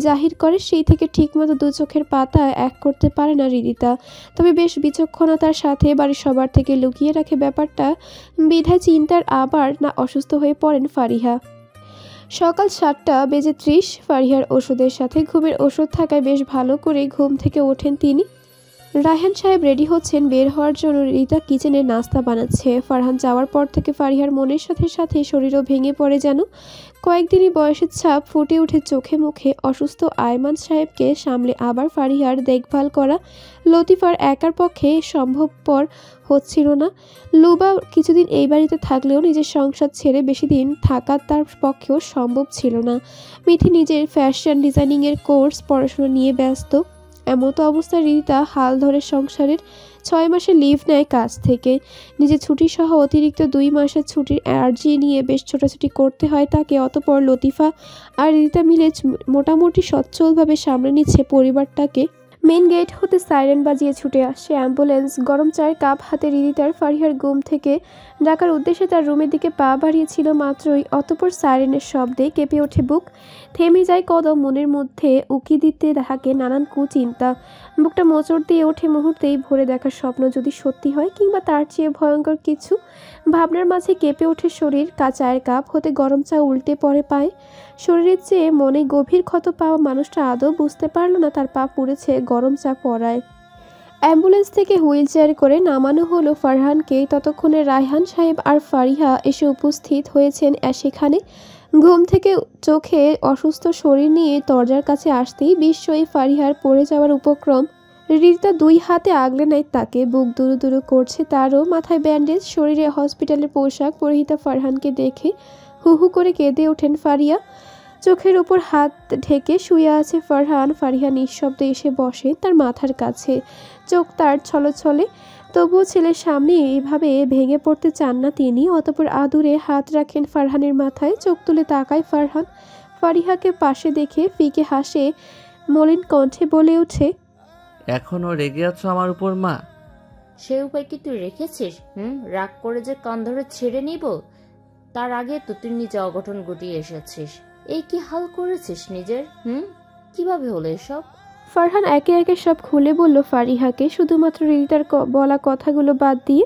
B: জাহির করে। সেই থেকে ঠিকমতো 2 চোখের পাতা এক করতে পারে না হৃদিতা। তবে বেশ বিচক্ষণতার সাথে বাড়ির সবার থেকে লুকিয়ে রাখে ব্যাপারটা। বিধায় চিন্তার আবার না অসুস্থ হয়ে পড়েন ফারিহা। সকাল 7:30। ফারিহার ওষুধের সাথে ঘুমের ওষুধ থাকায় বেশ ভালো করে ঘুম থেকে ওঠেন তিনি। রায়হান সাহেব রেডি হচ্ছেন বের হওয়ার জন্য। রিতা কিচেনে নাস্তা বানাচ্ছে। ফারহান যাওয়ার পর থেকে ফারিহার মনের সাথে সাথে শরীরও ভেঙে পড়ে যেন। কয়েকদিনই বয়সের ছাপ ফুটে ওঠে চোখে মুখে। অসুস্থ আয়মান সাহেবকে সামলে আবার ফারিহার দেখভাল করা লতিফার একার পক্ষে সম্ভবপর হচ্ছিল না। লুবা কিছুদিন এই বাড়িতে থাকলেও নিজের সংসার ছেড়ে বেশি দিন থাকা তার পক্ষেও সম্ভব ছিল না। মিথি নিজের ফ্যাশন ডিজাইনিংয়ের কোর্স পড়াশোনা নিয়ে ব্যস্ত। এমতো অবস্থায় রিতা হাল ধরে সংসারের 6 মাসের লিভ নেয় কাজ থেকে। নিজের ছুটি সহ অতিরিক্ত 2 মাসের ছুটির আর্জি নিয়ে বেশ ছোটাছুটি করতে হয় তাকে। অতপর লতিফা আর রিতা মিলে মোটামুটি সচ্ছলভাবে সামলে নিচ্ছে পরিবারটাকে। মেন গেট হতে সাইরেন বাজিয়ে ছুটে আসছে অ্যাম্বুলেন্স। গরম চায়ের কাপ হাতে রিদিতার ফারিহার ঘুম থেকে ডাকার উদ্দেশ্যে তার রুমের দিকে পা বাড়িয়েছিল মাত্রই অতপর সাইরেনের শব্দে কেঁপে ওঠে বুক, থেমে যায় কদম। মনের মধ্যে উকি দিতে থাকে নানান কুচিন্তা। বুকটা মোচড় দিয়ে ওঠে মুহূর্তেই ভরে দেখার স্বপ্ন যদি সত্যি হয়, কিংবা তার চেয়ে ভয়ঙ্কর কিছু। ভাবনার মাঝে কেঁপে ওঠে শরীর। চায়ের কাপ হতে গরম চা উল্টে পড়ে পায়। শরীরের চেয়ে মনে গভীর ক্ষত পাওয়া মানুষটা আদৌ বুঝতে পারল না তার পা পুড়েছে গরম চা পড়ায়। অ্যাম্বুলেন্স থেকে হুইল চেয়ার করে নামানো হলো ফারহানকে। ততক্ষণে রায়হান সাহেব আর ফারিহা এসে উপস্থিত হয়েছেন সেখানে। ঘুম থেকে চোখে অসুস্থ শরীর নিয়ে দরজার কাছে আসতেই বিস্ময়ে ফারিহার পড়ে যাওয়ার উপক্রম। রিতা 2 হাতে আগলে নেয় তাকে। বুক দুরু দুরু করছে তারও। মাথায় ব্যান্ডেজ, শরীরে হসপিটালের পোশাক পরিহিতা ফারহানকে দেখে হু হু করে কেঁদে ওঠেন ফারিয়া। চোখের উপর হাত ঢেকে শুয়ে আছে ফারহান। ফারিহা নিঃশব্দে এসে বসে তার মাথার কাছে। চোখ তার ছলছলে, তবুও ছেলের সামনে এভাবে ভেঙে পড়তে চান না তিনি। অতপর আদুরে হাত রাখেন ফারহানের মাথায়। চোখ তুলে তাকায় ফারহান। ফারিহাকে পাশে দেখে ফিকে হাসে, মলিন কণ্ঠে বলে ওঠে,
F: এখনও রেগে আছো আমার উপর মা?
G: সে উপায় কি তুই রেখেছিস? রাগ করে যে কান ধরে ছেড়ে নিব, তার আগে তো তুই নিজে অঘটন ঘটিয়ে এসেছিস। এই কি হাল করেছিস নিজের? কিভাবে হলো এসব?
B: ফারহান একে একে সব খুলে বলল ফারিহাকে, শুধুমাত্র রিতার বলা কথাগুলো বাদ দিয়ে।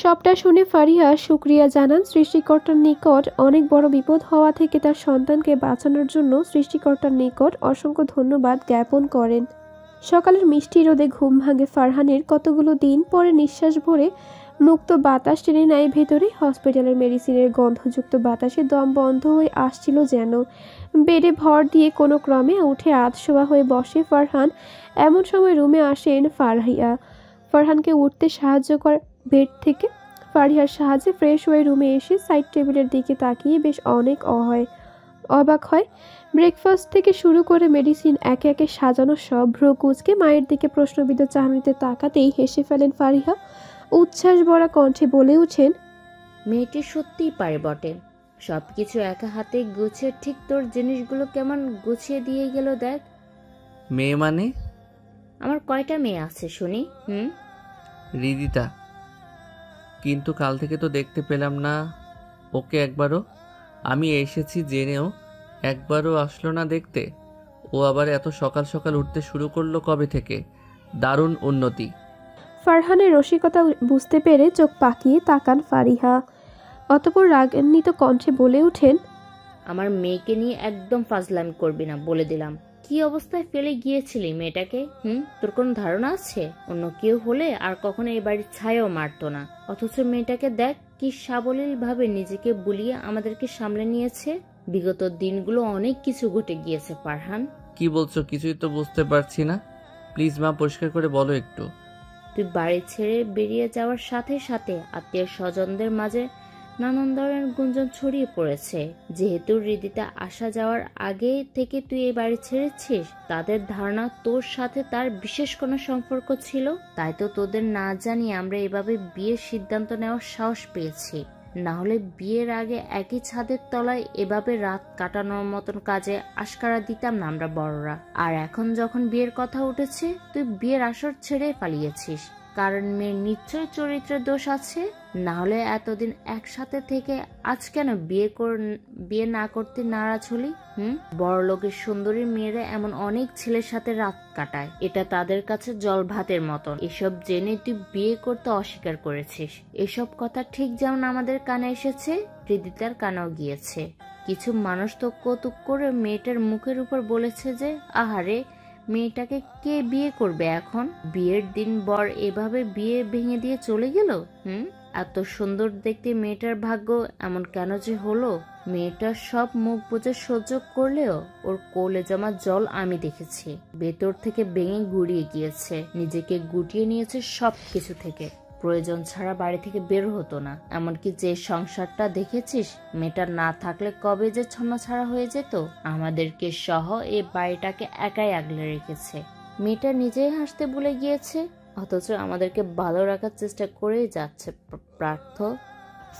B: সবটা শুনে ফারিহা শুকরিয়া জানান সৃষ্টিকর্তার নিকট। অনেক বড় বিপদ হওয়া থেকে তার সন্তানকে বাঁচানোর জন্য সৃষ্টিকর্তার নিকট অসংখ্য ধন্যবাদ জ্ঞাপন করেন। সকালের মিষ্টি রোদে ঘুম ভাঙে ফারহানের। কতগুলো দিন পরে নিঃশ্বাস ভরে মুক্ত বাতাস টেনে নেয় ভেতরে। হসপিটালের মেডিসিনের গন্ধযুক্ত বাতাসে দম বন্ধ হয়ে আসছিল যেন। বেডে ভর দিয়ে কোনো ক্রমে উঠে আধশোয়া হয়ে বসে ফারহান। এমন সময় রুমে আসেন ফারিহা। ফারহানকে উঠতে সাহায্য করে বেড থেকে। ফারিহার সাহায্যে ফ্রেশ হয়ে রুমে এসে সাইড টেবিলের দিকে তাকিয়ে বেশ অনেক অবাক হয়। ব্রেকফাস্ট থেকে শুরু করে মেডিসিন একে একে সাজানো সব। ভ্রু কুঁচকে মায়ের দিকে প্রশ্নবিদ্ধ চাহনিতে তাকাতেই হেসে ফেলেন ফারিহা। উচ্ছ্বাস ভরা কণ্ঠে বলে ওঠেন,
G: মেয়েটি সত্যিই পারে বটে। সবকিছু একা হাতে গুছিয়ে ঠিক তোর জিনিসগুলো কেমন গুছিয়ে দিয়ে গেল দেখ।
F: মেয়ে মানে?
G: আমার কয়টা মেয়ে আছে শুনি?
F: রিদিতা। কিন্তু কাল থেকে তো দেখতে পেলাম না ওকে একবারও। আমি এসেছি জেনেও একবারও আসলো না দেখতে। ও আবার এত সকাল সকাল উঠতে শুরু করলো কবে থেকে? দারুণ উন্নতি।
B: ফারহানের রসিকতা বুঝতে পেরে চোখ পাকিয়ে তাকান ফারিহা। অতপর রাগান্বিত কণ্ঠে বলে ওঠেন,
G: আমার মেয়েকে নিয়ে একদম ফাজলামি করবি না বলে দিলাম। কি অবস্থায় ফেলে গিয়েছিলি মেয়েটাকে? তোর কোনো ধারণা আছে? অন্য কেউ হলে আর কখনো এই বাড়ির ছায়াও মারতো না। অথচ মেয়েটাকে দেখ কি সাবলীল ভাবে নিজেকে বুলিয়ে আমাদেরকে সামলে নিয়েছে। বিগত দিনগুলো অনেক কিছু ঘটে গিয়েছে ফারহান।
F: কি বলছো? কিছুই তো বুঝতে পারছি না। প্লিজ মা, পরিষ্কার করে বলো একটু।
G: তুই বাড়ি ছেড়ে বেরিয়ে যাওয়ার সাথে সাথে আত্মীয় স্বজনদের মাঝে নানান ধরনের গুঞ্জন ছড়িয়ে পড়েছে। যেহেতু রিদিতা আসা যাওয়ার আগে থেকে তুই এই বাড়ি ছেড়েছিস, তাদের ধারণা তোর সাথে তার বিশেষ কোনো সম্পর্ক ছিল। তাই তো তোদের না জানিয়ে আমরা এভাবে বিয়ের সিদ্ধান্ত নেওয়ার সাহস পেয়েছি। না হলে বিয়ের আগে একই ছাদের তলায় এভাবে রাত কাটানোর মতন কাজে আশকারা দিতাম না আমরা বড়রা। আর এখন যখন বিয়ের কথা উঠেছে, তুই বিয়ের আসর ছেড়ে পালিয়েছিস। কারণ মেয়ের নিশ্চয় চরিত্রের দোষ আছে। না হলে এতদিন একসাথে থেকে আজ কেন বিয়ে না করতে নারাজ হলি? বড় লোকের সুন্দরী মেয়েরা এমন অনেক ছেলের সাথে রাত কাটায়, এটা তাদের কাছে জল ভাতের মতন। এসব জেনে তুই বিয়ে করতে অস্বীকার করেছিস। এসব কথা ঠিক যেমন আমাদের কানে এসেছে, হৃদিতার কানেও গিয়েছে। কিছু মানুষ তো কৌতুক করে মেয়েটার মুখের উপর বলেছে যে, আহারে মেয়েটাকে কে বিয়ে করবে এখন? বিয়ের দিন বর এভাবে বিয়ে ভেঙে দিয়ে চলে গেল। এত সুন্দর দেখতে মেয়েটার ভাগ্য এমন কেন যে হলো? মেয়েটার সব মুখ বুজে সহ্য করলেও ওর কোলে জমা জল আমি দেখেছি। ভেতর থেকে ভেঙে গুড়িয়ে গিয়েছে, নিজেকে গুটিয়ে নিয়েছে সব কিছু থেকে। প্রয়োজন ছাড়া বাড়ি থেকে বের হতো না। এমনকি যে সংসারটা দেখেছিস, মেয়েটা না থাকলে কবে যে ছন্নছাড়া হয়ে যেত। আমাদেরকে সহ এই বাড়িটাকে একাই আগলে রেখেছে। মেয়েটা নিজেই হাসতে ভুলে গিয়েছে, অথচ আমাদেরকে ভালো রাখার চেষ্টা করেই যাচ্ছে। পার্থ।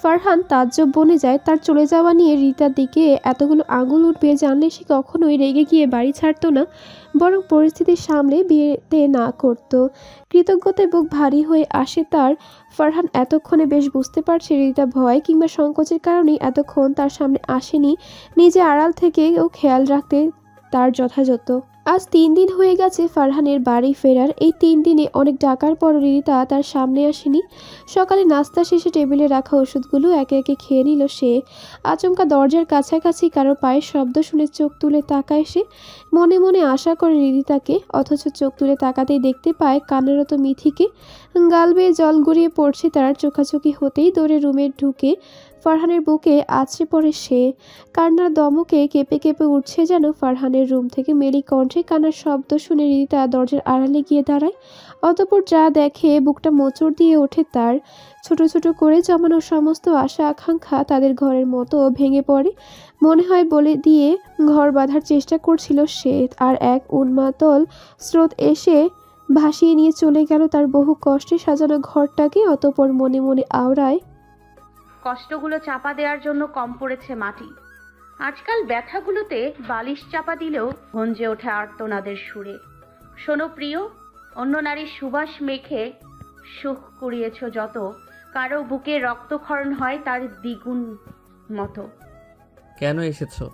B: ফারহান তাজ্জব বনে যায়। তার চলে যাওয়া নিয়ে রিতার দিকে এতগুলো আঙুল উঠবে জানলে সে কখনোই রেগে গিয়ে বাড়ি ছাড়তো না, বরং পরিস্থিতি সামলে বিয়েতে না করত। কৃতজ্ঞতায় বুক ভারী হয়ে আসে তার। ফারহান এতক্ষণে বেশ বুঝতে পারছে রিতা ভয় কিংবা সংকোচের কারণেই এতক্ষণ তার সামনে আসেনি, নিজে আড়াল থেকেও খেয়াল রাখতে তার যথাযথ। আজ 3 দিন হয়ে গেছে ফারহানের বাড়ি ফেরার। এই 3 দিনে অনেক ডাকার পর রিতা তার সামনে আসেনি। সকালে নাস্তা শেষে টেবিলে রাখা ওষুধগুলো একে একে খেয়ে নিল সে। আচমকা দরজার কাছাকাছি কারো পায়ের শব্দ শুনে চোখ তুলে তাকায় সে। মনে মনে আশা করে রিদিতাকে, অথচ চোখ তুলে তাকাতেই দেখতে পায় কান্নারত মিথিকে। গাল বেয়ে জল গড়িয়ে পড়ছে তার। চোখাচোখি হতেই দৌড়ে রুমে ঢুকে ফারহানের বুকে আছড়ে পড়ে সে। কান্নার দমকে কেঁপে কেঁপে উঠছে যেন। ফারহানের রুম থেকে মেলি কণ্ঠে কান্নার শব্দ শুনে রিদিতা দরজার আড়ালে গিয়ে দাঁড়ায়। অতঃপর যা দেখে বুকটা মোচড় দিয়ে ওঠে তার। ছোট ছোট করে জমানো সমস্ত আশা আকাঙ্ক্ষা তাদের ঘরের মতো ভেঙে পড়ে। মনে হয় বলে দিয়ে ঘর বাঁধার চেষ্টা করছিল সে, আর এক উন্মাতল স্রোত এসে ভাসিয়ে নিয়ে চলে গেল তার বহু কষ্টে সাজানো ঘরটাকে। অতঃপর মনে মনে আওড়ায়,
E: কষ্টগুলো চাপা দেওয়ার জন্য কম পড়েছে মাটি। আজকাল ব্যথাগুলোতে বালিশ চাপা দিলেও গঞ্জে ওঠে আর্তনাদের সুরে। শোনো প্রিয়, অন্য নারীর সুবাস মেখে সুখ কুড়িয়েছ যত, কারো বুকে রক্তক্ষরণ হয় তার দ্বিগুণ মতো।
F: কেন এসেছো?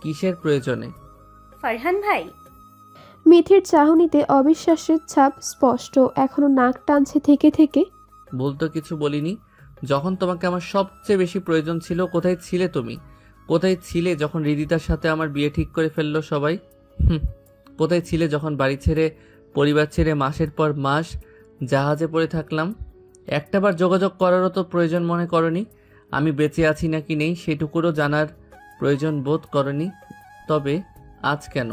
F: কিসের প্রয়োজনে?
E: ফারহান ভাই।
B: মিথির চাহনিতে অবিশ্বাসের ছাপ স্পষ্ট। এখনো নাক টানছে থেকে থেকে।
F: বলতো কিছু বলিনি। যখন তোমাকে আমার সবচেয়ে বেশি প্রয়োজন ছিল, কোথায় ছিলে তুমি? কোথায় ছিলে যখন রিদিতার সাথে আমার বিয়ে ঠিক করে ফেললো সবাই? কোথায় ছিলে যখন বাড়ি ছেড়ে, পরিবার ছেড়ে মাসের পর মাস জাহাজে পড়ে থাকলাম? একটাবার যোগাযোগ করারও তো প্রয়োজন মনে করনি। আমি বেঁচে আছি নাকি নেই সেটুকুরও জানার প্রয়োজন বোধ করনি। তবে আজ কেন?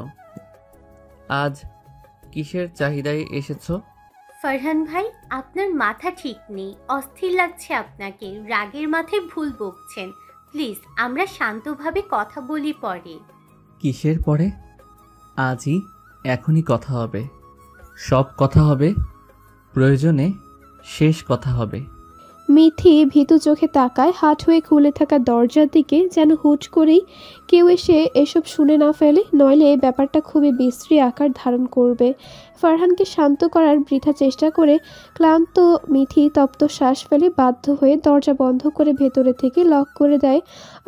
F: আজ কিসের চাহিদায় এসেছো?
H: ফারহান ভাই, আপনার মাথা ঠিক নেই, অস্থির লাগছে আপনাকে, রাগের মাথায় ভুল বকছেন। প্লিজ আমরা শান্তভাবে কথা বলি পরে।
F: কিসের পরে? আজই, এখনই কথা হবে। সব কথা হবে, প্রয়োজনে শেষ কথা হবে।
B: মিথি ভীতু চোখে তাকায় হাট হয়ে খুলে থাকা দরজার দিকে, যেন হুট করেই কেউ এসে এসব শুনে না ফেলে, নইলে ব্যাপারটা খুবই বিশ্রী আকার ধারণ করবে। ফারহানকে শান্ত করার বৃথা চেষ্টা করে ক্লান্ত মিথি তপ্ত শ্বাস ফেলে বাধ্য হয়ে দরজা বন্ধ করে ভেতরে থেকে লক করে দেয়।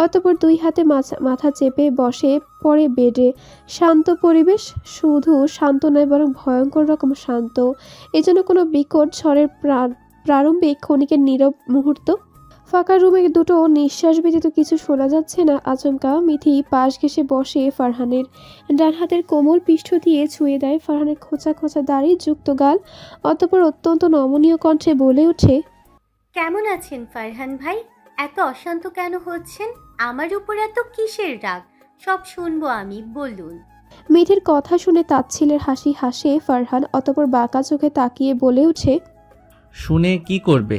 B: অতঃপর 2 হাতে মাথা চেপে বসে পড়ে বেডে। শান্ত পরিবেশ, শুধু শান্ত নয় বরং ভয়ঙ্কর রকম শান্ত। এজন্য কোনো বিকট ঝড়ের প্রারম্ভিক ক্ষণিকের নীরব মুহূর্ত। ফাঁকা রুমে দুটো নিঃশ্বাস ব্যতীত কিছু শোনা যাচ্ছে না। আচমকা মিথি পাশ ঘেঁষে বসে ফারহানের ডান হাতের কোমল পৃষ্ঠ দিয়ে ছুঁয়ে দেয় ফারহানের খোঁচা খোঁচা দাড়ি যুক্ত গাল। অতঃপর অত্যন্ত নমনীয় কণ্ঠে বলে ওঠে,
H: কেমন আছেন ফারহান ভাই? এত অশান্ত কেন হচ্ছেন? আমার উপর এত কিসের রাগ? সব শুনবো আমি, বলুন।
B: মিথির কথা শুনে তাচ্ছিলের হাসি হাসে ফারহান। অতঃপর বাঁকা চোখে তাকিয়ে বলে ওঠে,
F: শুনে কি করবে?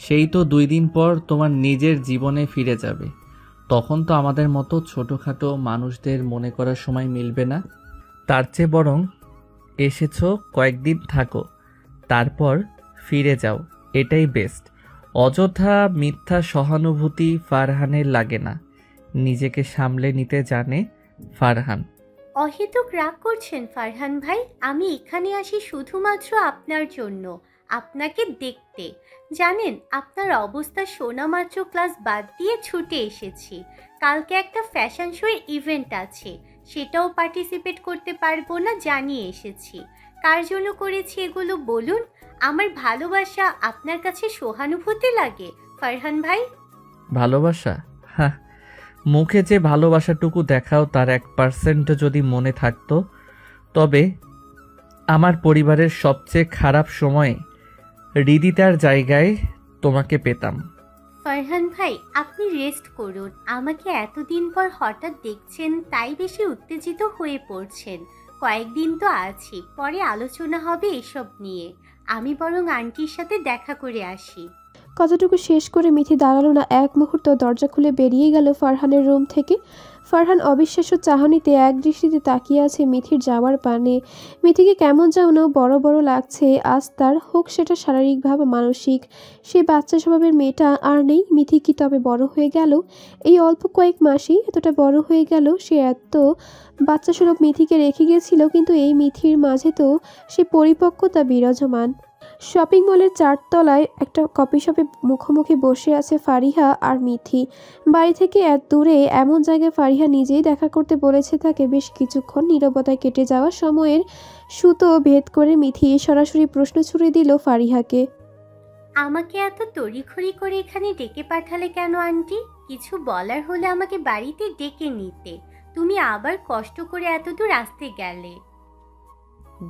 F: সেই তো 2 দিন পর তোমার নিজের জীবনে ফিরে যাবে। তখন তো আমাদের মতো ছোটোখাটো মানুষদের মনে করার সময় মিলবে না। তার চেয়ে বরং এসেছো, কয়েকদিন থাকো, তারপর ফিরে যাও, এটাই বেস্ট। অযথা মিথ্যা সহানুভূতি ফারহানের লাগে না। নিজেকে সামলে নিতে জানে ফারহান।
H: অহেতুক রাগ করছেন ফারহান ভাই। আমি এখানে আসি শুধুমাত্র আপনার জন্য, আপনাকে দেখতে। জানেন, আপনার অবস্থা শোনা মাত্র ক্লাস বাদ দিয়ে ছুটে এসেছি। কালকে একটা ফ্যাশন শোয়ের ইভেন্ট আছে, সেটাও পার্টিসিপেট করতে পারবো না জানিয়ে এসেছি। কার জন্য করেছি এগুলো বলুন? আমার ভালোবাসা আপনার কাছে সহানুভূতি লাগে ফারহান ভাই?
F: ভালোবাসা? হ্যাঁ, মুখে যে ভালোবাসাটুকু দেখাও তার 1% যদি মনে থাকতো, তবে
I: আমার পরিবারের সবচেয়ে খারাপ সময়ে হৃদিতার জায়গায় তোমাকে পেতাম।
H: ফারহান ভাই, আপনি রেস্ট করুন। আমাকে এতদিন পর হঠাৎ দেখছেন, তাই বেশি উত্তেজিত হয়ে পড়ছেন। কয়েকদিন তো আছি, পরে আলোচনা হবে এসব নিয়ে। আমি বরং আন্টির সাথে দেখা করে আসি।
B: কথাটুকু শেষ করে মিথি দাঁড়ালো না এক মুহূর্ত, দরজা খুলে বেরিয়ে গেল ফারহানের রুম থেকে। ফারহান অবিশ্বাস্য চাহনিতে এক দৃষ্টিতে তাকিয়ে আছে মিথির যাওয়ার পানে। মিথিকে কেমন যেন বড় বড় লাগছে আজ তার, হোক সেটা শারীরিকভাবে মানসিক। সে বাচ্চা স্বভাবের মেয়েটা আর নেই। মিথি কি তবে বড় হয়ে গেল? এই অল্প কয়েক মাসেই এতটা বড় হয়ে গেল। সে এত বাচ্চা সুলভ মিথিকে রেখে গেছিল, কিন্তু এই মিথির মাঝে তো সে পরিপক্কতা বিরাজমান। শপিং মলের 4 তলায় একটা কফি শপে মুখোমুখি বসে আছে ফারিহা আর মিথি। বাড়ি থেকে এত দূরে এমন জায়গায় ফারিহা নিজেই দেখা করতে বলেছে তাকে। বেশ কিছুক্ষণ নীরবতায় কেটে যাওয়া সময়ের সুতো ভেদ করে মিথি সরাসরি প্রশ্ন ছুড়ে দিল ফারিহাকে।
H: আমাকে এত তড়িঘড়ি করে এখানে ডেকে পাঠালে কেন আন্টি? কিছু বলার হলে আমাকে বাড়িতে ডেকে নিতে। তুমি আবার কষ্ট করে এত দূর আসতে গেলে।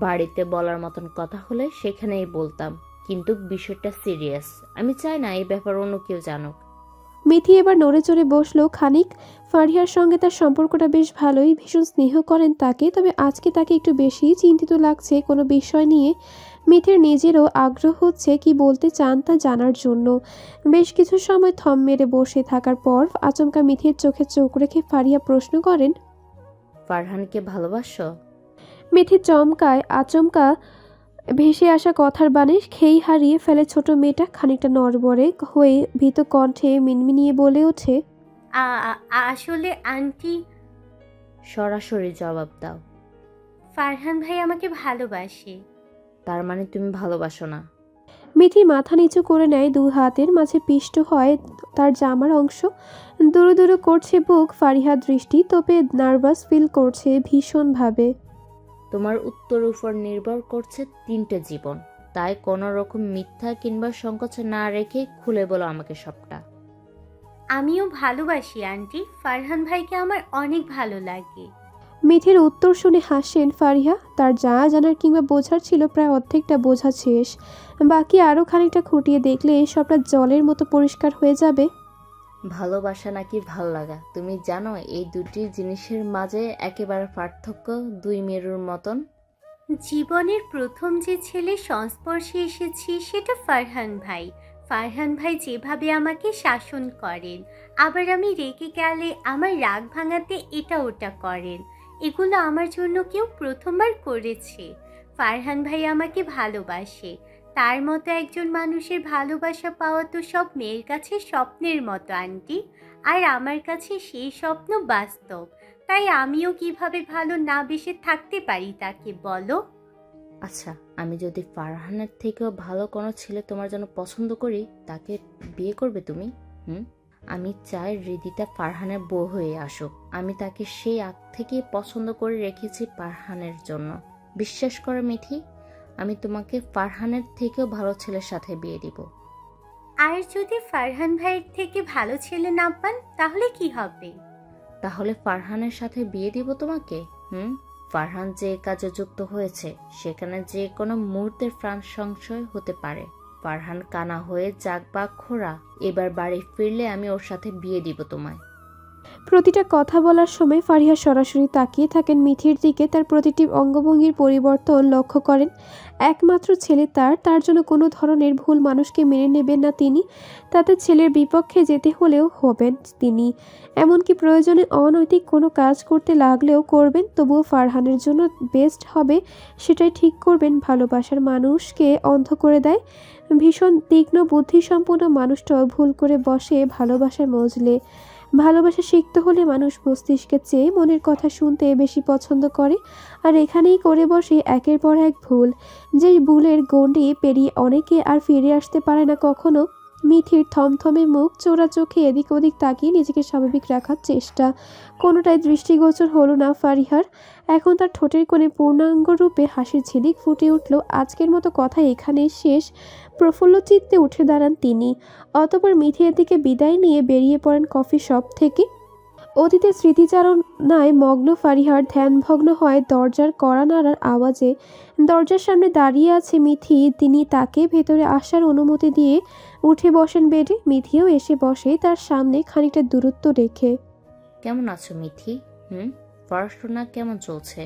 G: বাড়িতে বলার মতন কথা হলে সেখানেই বলতাম, কিন্তু বিষয়টা সিরিয়াস। আমি চাই না এই ব্যাপার অন্য কেউ জানুক।
B: মিথি এবার নড়ে চড়ে বসলো খানিক। ফারিহার সঙ্গে তার সম্পর্কটা বেশ ভালোই, ভীষণ স্নেহ করেন তাকে। তবে আজকে তাকে একটু বেশি চিন্তিত লাগছে কোনো বিষয় নিয়ে। মিথির নিজেরও আগ্রহ হচ্ছে কি বলতে চান তা জানার জন্য। বেশ কিছু সময় থম মেরে বসে থাকার পর আচমকা মিথির চোখে চোখ রেখে ফারিহা প্রশ্ন করেন,
G: ফারহানকে ভালোবাসো?
B: মিথি চমকায়। আচমকা ভেসে আসা কথার বাণী খেই হারিয়ে ফেলে ছোট মেয়েটা। খানিকটা নড়বড়ে হয়ে ভীত কণ্ঠে মিনমিনিয়ে বলে ওঠে,
H: আসলে আন্টি।
G: সরাসরি জবাব দাও।
H: ফারহান ভাই আমাকে ভালোবাসে।
G: তার মানে তুমি ভালোবাসো না?
B: মিথি মাথা নিচু করে নেয়, 2 হাতের মাঝে পিষ্ট হয় তার জামার অংশ। দুরু দুরু করছে বুক। ফারিহা দৃষ্টি তোপে নার্ভাস ফিল করছে ভীষণভাবে।
G: তোমার উত্তরের উপর নির্ভর করছে 3টে জীবন, তাই কোনো রকম মিথ্যা কিংবা সংকোচ না রেখে খুলে বলো আমাকে সবটা।
H: আমিও ভালোবাসি আন্টি। ফারহান ভাইকে আমার অনেক ভালো লাগে।
B: মিথির উত্তর শুনে হাসেন ফারিহা। তার যা জানার কিংবা বোঝার ছিল প্রায় অর্ধেকটা বোঝা শেষ। বাকি আরও খানিকটা খুঁটিয়ে দেখলে সবটা জলের মতো পরিষ্কার হয়ে যাবে।
G: ভালোবাসা নাকি ভাল লাগা, তুমি জানো এই দুটি জিনিসের মাঝে একেবারে পার্থক্য 2 মেরুর মতন।
H: জীবনের প্রথম যে ছেলে সংস্পর্শে এসেছি সেটা ফারহান ভাই। ফারহান ভাই যেভাবে আমাকে শাসন করেন, আবার আমি রেগে গেলে আমার রাগ ভাঙাতে এটা ওটা করেন, এগুলো আমার জন্য কেউ প্রথমবার করেছে। ফারহান ভাই আমাকে ভালোবাসে। তার মতো একজন মানুষের ভালোবাসা পাওয়া তো সব মেয়ের কাছে স্বপ্নের মতো আন্টি। আর আমার কাছে সেই স্বপ্ন বাস্তব। তাই আমিও কিভাবে ভালো না বেসে থাকতে পারি তাকে বলো?
G: আচ্ছা, আমি যদি ফারহানের থেকেও ভালো কোনো ছেলে তোমার জন্য পছন্দ করি, তাকে বিয়ে করবে তুমি? আমি চাই হৃদিতা ফারহানের বউ হয়ে আসুক। আমি তাকে সেই আগ থেকে পছন্দ করে রেখেছি ফারহানের জন্য। বিশ্বাস করো মিথি, আমি তোমাকে ফারহানের থেকেও ভালো ছেলের সাথে বিয়ে দিব।
H: আর যদি ফারহান ভাইয়ের থেকে ভালো ছেলে না পান তাহলে কি হবে?
G: তাহলে ফারহানের সাথে বিয়ে দিব তোমাকে। ফারহান যে কাজে যুক্ত হয়েছে সেখানে যে কোনো মুহূর্তে প্রাণ সংশয় হতে পারে। ফারহান কানা হয়ে যাক বা খোড়া, এবার বাড়ি ফিরলে আমি ওর সাথে বিয়ে দিব তোমায়।
B: প্রতিটা কথা বলার সময় ফারিহা সরাসরি তাকিয়ে থাকেন মিথির দিকে। তার প্রতিটি অঙ্গভঙ্গির পরিবর্তন লক্ষ্য করেন। একমাত্র ছেলে তার জন্য কোনো ধরনের ভুল মানুষকে মেনে নেবেন না তিনি। তাতে ছেলের বিপক্ষে যেতে হলেও হবেন তিনি। এমনকি প্রয়োজনে অনৈতিক কোনো কাজ করতে লাগলেও করবেন। তবুও ফারহানের জন্য বেস্ট হবে সেটাই ঠিক করবেন। ভালোবাসার মানুষকে অন্ধ করে দেয়। ভীষণ তীক্ষ্ণ বুদ্ধিসম্পন্ন মানুষটাও ভুল করে বসে ভালোবাসার মজলে। ভালোবাসা শিখতে হলে মানুষ মস্তিষ্কের চেয়ে মনের কথা শুনতে বেশি পছন্দ করে। আর এখানেই করে বসে একের পর এক ভুল। যেই ভুলের গণ্ডি পেরিয়ে অনেকে আর ফিরে আসতে পারে না কখনো। মিথির থমথমে মুখ, চোরা চোখে এদিক ওদিক তাকিয়ে নিজেকে স্বাভাবিক রাখার চেষ্টা। কোনোটাই দৃষ্টিগোচর হলো না ফারিহার। এখন তার ঠোঁটের কোণে পূর্ণাঙ্গ রূপে হাসির ঝিলিক ফুটে উঠল। আজকের মতো কথা এখানেই শেষ। প্রফুল্ল চিত্তে উঠে দাঁড়ান তিনি। অতঃপর মিথির দিকে বিদায় নিয়ে বেরিয়ে পড়েন কফি শপ থেকে। অতীতের স্মৃতিচারণায় মগ্ন ফারিহার ধ্যানভগ্ন হয় দরজার কড়া নাড়ার আওয়াজে। দরজার সামনে দাঁড়িয়ে আছে মিথি। তিনি তাকে ভেতরে আসার অনুমতি দিয়ে উঠে বসেন বেডে। মিথিও এসে বসে তার সামনে খানিকটা দূরত্ব রেখে।
G: কেমন আছো মিথি? পড়াশোনা কেমন চলছে?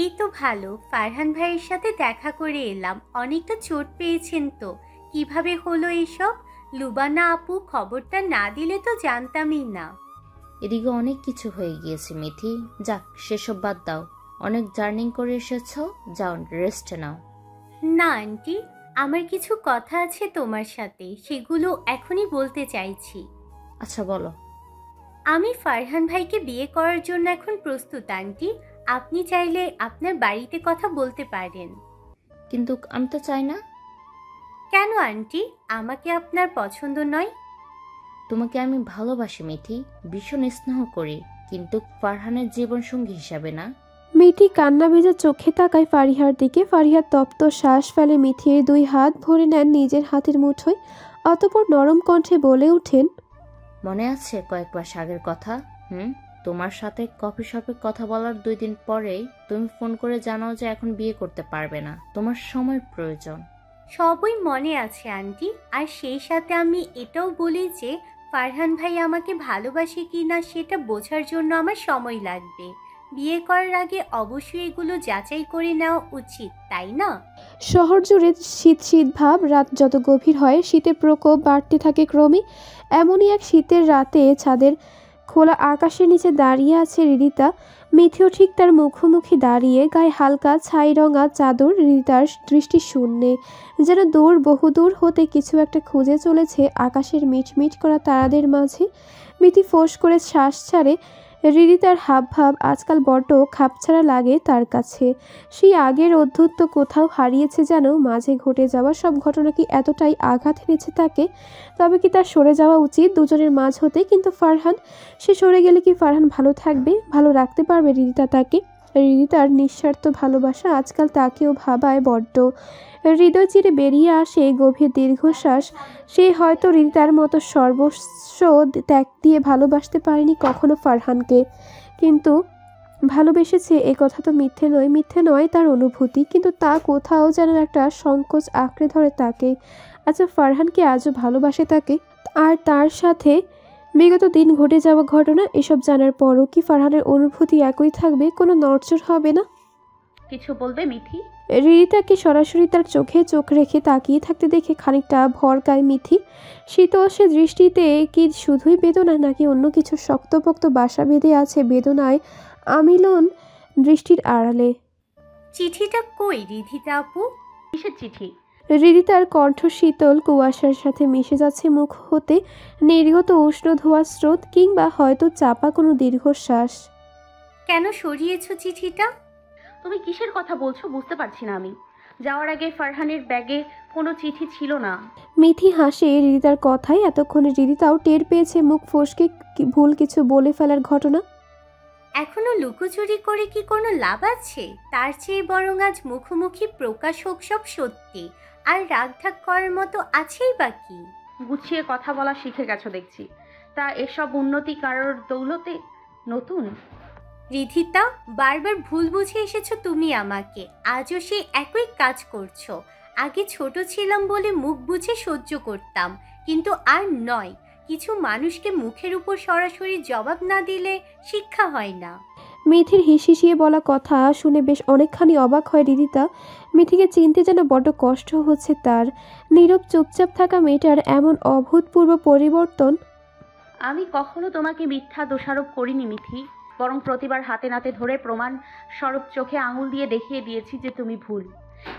H: এই তো ভালো। ফারহান ভাইয়ের সাথে দেখা করে এলাম। অনেকটা চোট পেয়েছেন তো? কিভাবে হলো এসব? লুবানা আপু খবরটা না দিলে তো জানতামই না।
G: এদিকে অনেক কিছু হয়ে গিয়েছে মিথি। যাক, সেসব বাদ দাও। অনেক জার্নিং করে এসেছো, যাও রেস্ট নাও।
H: না আন্টি, আমার কিছু কথা আছে তোমার সাথে, সেগুলো এখনই বলতে চাইছি।
G: আচ্ছা বলো।
H: আমি ফারহান ভাইকে বিয়ে করার জন্য এখন প্রস্তুত আন্টি। আপনি চাইলে আপনার বাড়িতে কথা বলতে পারেন।
G: কিন্তু আমি তো চাই না।
H: কেন আন্টি? আমাকে আপনার পছন্দ নয়?
G: তোমাকে আমি ভালোবাসি মিথি, ভীষণ স্নেহ করি, কিন্তু ফারহানের জীবনসঙ্গী হিসাবে না।
B: মিথি কান্না ভেজা চোখে তাকায় ফারিহার দিকে। ফারিহা তপ্ত শ্বাস ফেলে মিথির 2 হাত ভরে নেন নিজের হাতের মুঠোয়। অতঃপর নরম কণ্ঠে বলে ওঠেন,
G: মনে আছে কয়েক মাস আগের কথা? তোমার সাথে কফি শপে কথা বলার 2 দিন পরেই তুমি ফোন করে জানাও যে এখন বিয়ে করতে পারবে না, তোমার সময়ের প্রয়োজন।
H: সবই মনে আছে আন্টি। আর সেই সাথে আমি এটাও বলি যে ফারহান ভাই আমাকে ভালোবাসে কি না সেটা বোঝার জন্য আমার সময় লাগবে। বিয়ে করার আগে অবশ্যই এগুলো যাচাই করে নেওয়া উচিত, তাই না?
B: শহর জুড়ে শীত শীত ভাব। রাত যত গভীর হয় শীতের প্রকোপ বাড়তে থাকে ক্রমে। এমনই এক শীতের রাতে ছাদের খোলা আকাশের নিচে দাঁড়িয়ে আছে হৃদিতা। মিথিও ঠিক তার মুখোমুখি দাঁড়িয়ে, গায়ে হালকা ছাই রঙা চাদর। হৃদিতার দৃষ্টি শূন্যে, যেন দূর বহুদূর হতে কিছু একটা খুঁজে চলেছে আকাশের মিটমিট করা তারাদের মাঝে। মিথি ফোঁস করে শ্বাস ছাড়ে। হৃদিতার হাবভাব আজকাল বড্ড খাপছাড়া লাগে তার কাছে। সেই আগের অদ্ভুত কোথাও হারিয়েছে যেন। মাঝে ঘটে যাওয়া সব ঘটনা কি এতটাই আঘাত এনেছে তাকে? তবে কি তার সরে যাওয়া উচিত দুজনের মাঝ হতে? কিন্তু ফারহান, সে সরে গেলে কি ফারহান ভালো থাকবে? ভালো রাখতে পারবে হৃদিতা তাকে? হৃদিতার নিঃস্বার্থ ভালোবাসা আজকাল তাকেও ভাবায় বড্ড। হৃদয় চিরে বেরিয়ে আসে গভীর দীর্ঘশ্বাস। সে হয়তো হৃদিতার মতো সর্বস্ব ত্যাগ দিয়ে ভালোবাসতে পারেনি কখনো ফারহানকে, কিন্তু ভালোবেসেছে। এ কথা তো মিথ্যে নয়। মিথ্যে নয় তার অনুভূতি, কিন্তু তা কোথাও যেন একটা সংকোচ আঁকড়ে ধরে তাকে। আচ্ছা, ফারহান কি আজও ভালোবাসে তাকে? আর তার সাথে বিগত দিন ঘটে যাওয়া ঘটনা, এসব জানার পরও কি ফারহানের অনুভূতি একই থাকবে? কোনো নড়চড় হবে না?
E: কিছু বলবে মিথি?
B: হৃদিতাকে সরাসরি তার চোখে চোখ রেখে তাকিয়ে থাকতে দেখে খানিকটা ভরকায় মিথি। শীতল সে দৃষ্টিতে কি শুধুই বেদনা, নাকি অন্য কিছু শক্তপোক্ত বাসা বেঁধে আছে বেদনায় আমিলন দৃষ্টির আড়ালে?
H: চিঠিটা কই রিধিতা আপু?
E: কিসের চিঠি?
B: হৃদিতার কণ্ঠ শীতল কুয়াশার সাথে মিশে যাচ্ছে মুখ হতে নির্গত উষ্ণ ধোঁয়া স্রোত, কিংবা হয়তো চাপা কোনো দীর্ঘশ্বাস।
H: কেন সরিয়েছো চিঠিটা?
E: তুমি কিসের কথা বলছো বুঝতে পারছি না আমি। যাওয়ার আগে ফারহানের ব্যাগে কোনো চিঠি ছিল না।
B: মিথি হাসে হৃদিতার কথায়। এতক্ষণে হৃদিতাও টের পেয়েছে মুখ ফসকে ভুল কিছু বলে ফেলার ঘটনা।
H: এখনো লুকোচুরি করে কি কোনো লাভ আছে? তার চেয়ে বরং আজ মুখোমুখি প্রকাশ হোক সব সত্যি। আর রাগঢাক করার মতো আছেই বা কি?
E: গুছিয়ে কথা বলা শিখে গেছো দেখছি। তা এসব উন্নতি কারোর দৌলতে নতুন?
H: রিধিতা, বারবার ভুল বুঝে এসেছো তুমি আমাকে। আজও সেই একই কাজ করছো। আগে ছোট ছিলাম বলে মুখ বুঝে সহ্য করতাম, কিন্তু আর নয়। কিছু মানুষকে মুখের উপর সরাসরি জবাব না দিলে শিক্ষা হয় না।
B: মিথির হিসিয়ে বলা কথা শুনে বেশ অনেকখানি অবাক হয় হৃদিতা। মিথিকে চিনতে যেন বড্ড কষ্ট হচ্ছে তার। নীরব চুপচাপ থাকা মেয়েটার এমন অভূতপূর্ব পরিবর্তন।
E: আমি কখনো তোমাকে মিথ্যা দোষারোপ করিনি মিথি, বরং প্রতিবার হাতে নাতে ধরে প্রমাণ স্বরূপ চোখে আঙুল দিয়ে দেখিয়ে দিয়েছি যে তুমি ভুল।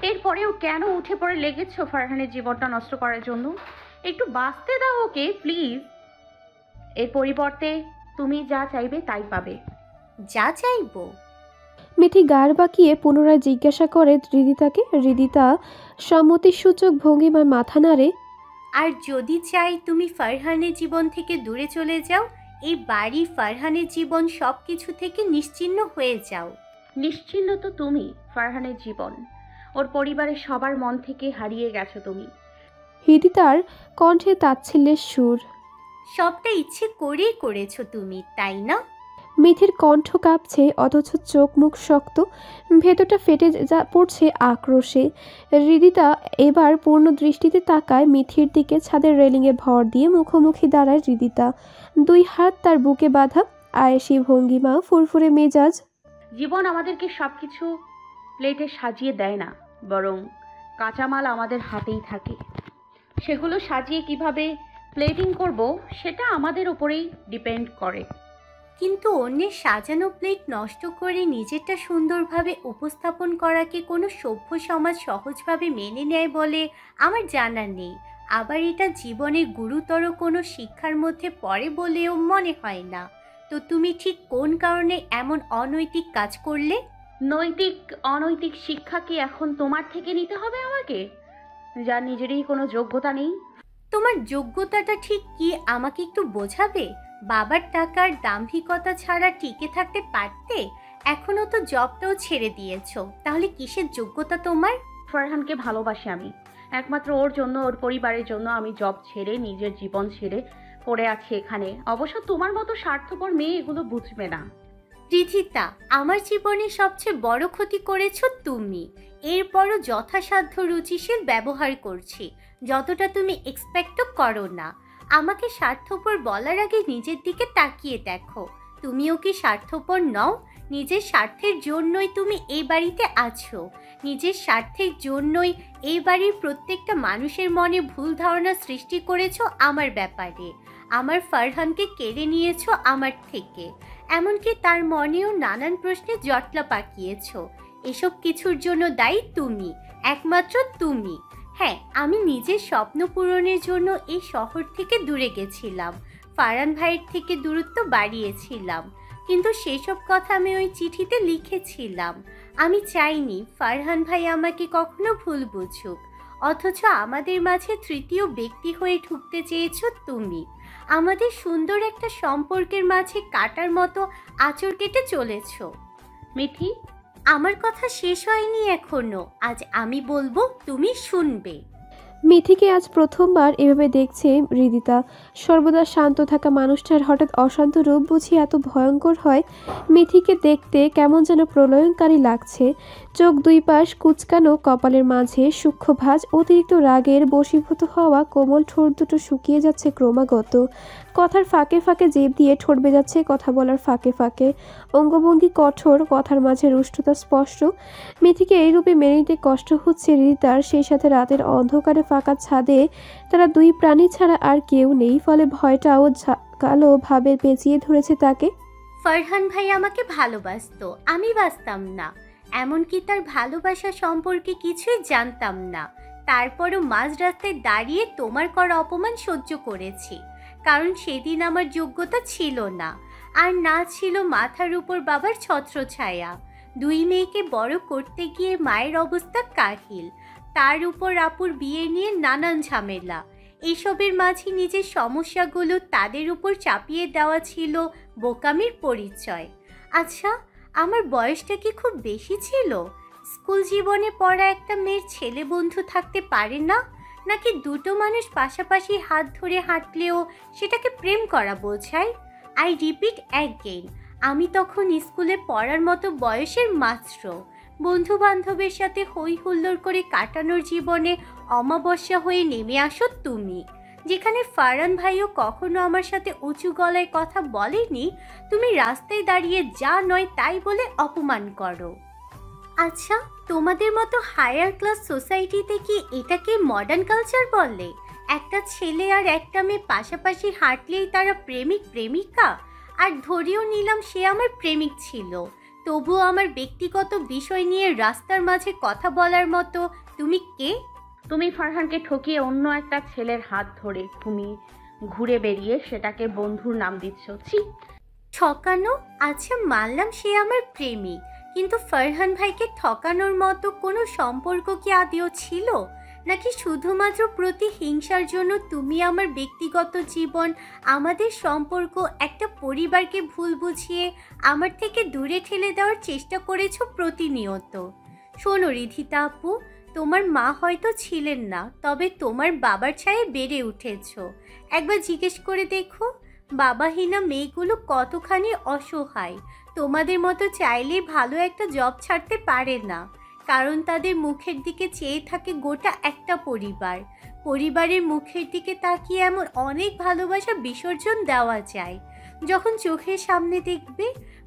E: এরপরেও কেন উঠে পড়ে লেগেছো ফারহানের জীবনটা নষ্ট করার জন্য? একটু বাঁচতে দাও ওকে প্লিজ। এর পরিবর্তে তুমি যা চাইবে তাই পাবে।
H: যা চাইবো?
B: মিথি গাড় বাঁকিয়ে পুনরায় জিজ্ঞাসা করে হৃদিতাকে। হৃদিতা সম্মতিসূচক ভঙ্গিমায় মাথা নাড়ে।
H: আর যদি চাই তুমি ফারহানের জীবন থেকে দূরে চলে যাও, এই বাড়ি, ফারহানের জীবন, সব কিছু থেকে নিশ্চিহ্ন হয়ে যাও।
E: নিশ্চিহ্ন তো তুমি। ফারহানের জীবন, ওর পরিবারের সবার মন থেকে হারিয়ে গেছো তুমি।
B: হৃদিতার কণ্ঠে তাচ্ছিল্যের সুর।
H: সবটা ইচ্ছে করেই করেছো তুমি, তাই না?
B: মিথির কণ্ঠ কাঁপছে, অথচ চোখ মুখ শক্ত, ভেতরটা ফেটে পড়ছে আক্রোশে। হৃদিতা এবার পূর্ণ দৃষ্টিতে তাকায় মিথির দিকে। ছাদের রেলিংয়ে ভর দিয়ে মুখোমুখি দাঁড়ায় হৃদিতা, 2 হাত তার বুকে বাঁধা, আয়েশি ভঙ্গিমা, ফুরফুরে মেজাজ।
E: জীবন আমাদেরকে সবকিছু প্লেটে সাজিয়ে দেয় না, বরং কাঁচামাল আমাদের হাতেই থাকে। সেগুলো সাজিয়ে কিভাবে প্লেটিং করব সেটা আমাদের উপরেই ডিপেন্ড করে।
H: কিন্তু অন্যের সাজানো প্লেট নষ্ট করে নিজেরটা সুন্দরভাবে উপস্থাপন করাকে কোনো সভ্য সমাজ সহজভাবে মেনে নেয় বলে আমার জানা নেই। আবার এটা জীবনের গুরুতর কোনো শিক্ষার মধ্যে পড়ে বলেও মনে হয় না। তো তুমি ঠিক কোন কারণে এমন অনৈতিক কাজ করলে?
E: নৈতিক অনৈতিক শিক্ষা কি এখন তোমার থেকে নিতে হবে আমাকে, যার নিজেরই কোনো যোগ্যতা নেই?
H: তোমার যোগ্যতাটা ঠিক কি আমাকে একটু বোঝাবে? বাবার টাকার দাম্ভিকতা ছাড়া টিকে থাকতে পারতে, এখনো তো জবটাও ছেড়ে দিয়েছো, তাহলে কিসের যোগ্যতা তোমার?
E: ফারহানকে ভালোবাসি আমি, একমাত্র ওর জন্য, ওর পরিবারের জন্য আমি জব ছেড়ে নিজের জীবন ছেড়ে পড়ে আছি এখানে। অবশ্য তোমার মতো স্বার্থপর মেয়ে এগুলো বুঝবে না।
H: রিধিতা, আমার জীবনে সবচেয়ে বড় ক্ষতি করেছো তুমি। এরপরও যথাসাধ্য রুচিশীল ব্যবহার করছি, যতটা তুমি এক্সপেক্টও করো না। আমাকে স্বার্থপর বলার আগে নিজের দিকে তাকিয়ে দেখো, তুমিও কি স্বার্থপর নও? নিজের স্বার্থের জন্যই তুমি এই বাড়িতে আছো, নিজের স্বার্থের জন্যই এই বাড়ির প্রত্যেকটা মানুষের মনে ভুল ধারণা সৃষ্টি করেছো আমার ব্যাপারে। আমার ফারহানকে কেড়ে নিয়েছো আমার থেকে, এমনকি তার মনেও নানান প্রশ্নে জটলা পাকিয়েছো। এসব কিছুর জন্য দায়ী তুমি, একমাত্র তুমি। হ্যাঁ, আমি নিজের স্বপ্ন পূরণের জন্য এই শহর থেকে দূরে গেছিলাম, ফারহান ভাইয়ের থেকে দূরত্ব বাড়িয়েছিলাম, কিন্তু সেসব কথা আমি ওই চিঠিতে লিখেছিলাম। আমি চাইনি ফারহান ভাই আমাকে কখনো ভুল বুঝুক, অথচ আমাদের মাঝে তৃতীয় ব্যক্তি হয়ে ঢুকতে চেয়েছো তুমি। আমাদের সুন্দর একটা সম্পর্কের মাঝে কাটার মতো আঁচড় কেটে চলেছো।
E: মিথি,
H: আমার কথা শেষ হয়নি এখনো, আজ আমি বলবো, তুমি শুনবে।
B: মিথিকে আজ প্রথমবার এভাবে দেখছে হৃদিতা। সর্বদা শান্ত থাকা মানুষটার হঠাৎ অশান্ত রূপ বুঝি এত ভয়ঙ্কর হয়। মিথিকে দেখতে কেমন যেন প্রলয়ঙ্কারী লাগছে। চোখ 2 পাশ কুচকানো, কপালের মাঝে সূক্ষ্ম ভাঁজ, অতিরিক্ত রাগের বশীভূত হওয়া কোমল ঠোঁট দুটো শুকিয়ে যাচ্ছে ক্রমাগত। কথার ফাঁকে ফাঁকে জিভ দিয়ে ঠোঁট বেজাচ্ছে, কথা বলার ফাঁকে ফাঁকে। অঙ্গভঙ্গি কঠোর, কথার মাঝে রুষ্টতা স্পষ্ট। মিথিকে এই রূপে মেনে নিতে কষ্ট হচ্ছে হৃদিতার। সেই সাথে রাতের অন্ধকারে ফাঁকা ছাদে তারা 2 প্রাণী ছাড়া আর কেউ নেই, ফলে ভয়টাও কালো ভাবে পেঁচিয়ে ধরেছে তাকে।
H: ফারহান ভাই আমাকে ভালোবাসতো, আমি বাসতাম না, এমনকি তার ভালোবাসা সম্পর্কে কিছুই জানতাম না। তারপরও মাঝ রাস্তায় দাঁড়িয়ে তোমার করা অপমান সহ্য করেছি, কারণ সেদিন আমার যোগ্যতা ছিল না, আর না ছিল মাথার উপর বাবার ছত্রছায়া। 2 মেয়েকে বড় করতে গিয়ে মায়ের অবস্থা কাহিল, তার উপর আপুর বিয়ে নিয়ে নানান ঝামেলা। এইসবের মাঝে নিজের সমস্যাগুলো তাদের উপর চাপিয়ে দেওয়া ছিল বোকামির পরিচয়। আচ্ছা, আমার বয়সটা কি খুব বেশি ছিল? স্কুল জীবনে পড়া একটা মেয়ের ছেলে বন্ধু থাকতে পারে না? নাকি দুটো মানুষ পাশাপাশি হাত ধরে হাঁটলেও সেটাকে প্রেম করা বোঝায়? আই রিপিট অ্যাগেইন, আমি তখন স্কুলে পড়ার মতো বয়সের মাত্র। বন্ধু বান্ধবের সাথে হই হুল্লোড় করে কাটানোর জীবনে অমাবস্যা হয়ে নেমে আসো তুমি। যেখানে ফারহান ভাইও কখনো আমার সাথে উঁচু গলায় কথা বলেনি, তুমি রাস্তায় দাঁড়িয়ে যা নয় তাই বলে অপমান করো। আচ্ছা, তোমাদের মতো হায়ার ক্লাস সোসাইটিতে কি এটাকে মডার্ন কালচার বলে? একটা ছেলে আর একটা মেয়ে পাশাপাশি হাঁটলেই তারা প্রেমিক প্রেমিকা? আর ধরেও নিলাম সে আমার প্রেমিক ছিল, তবুও আমার ব্যক্তিগত বিষয় নিয়ে রাস্তার মাঝে কথা বলার মতো তুমি কে?
E: তুমি ফারহানকে ঠকিয়ে অন্য একটা ছেলের হাত ধরে তুমি ঘুরে বেরিয়ে সেটাকে বন্ধুর নাম দিচ্ছ। ছি!
H: ঠকানো? আচ্ছা, মানলাম সে আমার প্রেমিক, কিন্তু ফারহান ভাইকে ঠকানোর মতো কোনো সম্পর্ক কি আদৌ ছিল? নাকি শুধুমাত্র প্রতিহিংসার জন্য তুমি আমার ব্যক্তিগত জীবন, আমাদের সম্পর্ক, একটা পরিবারকে ভুল বুঝিয়ে আমার থেকে দূরে ঠেলে দেওয়ার চেষ্টা করেছো প্রতিনিয়ত? শোনো রিধিতা আপু, তোমার মা হয়তো ছিলেন না, তবে তোমার বাবার ছায়ে বেড়ে উঠেছো। একবার জিজ্ঞেস করে দেখো, বাবাহীনা মেয়েগুলো কতখানি অসহায়। তোমাদের মতো চাইলে ভালো একটা জব ছাড়তে পারে না, কারণ তাদের মুখের দিকে চেয়ে থাকে গোটা একটা পরিবার। পরিবারের মুখের দিকে তাকিয়ে এমন অনেক ভালোবাসা বিসর্জন দেওয়া যায়। যখন চোখের সামনে দেখবে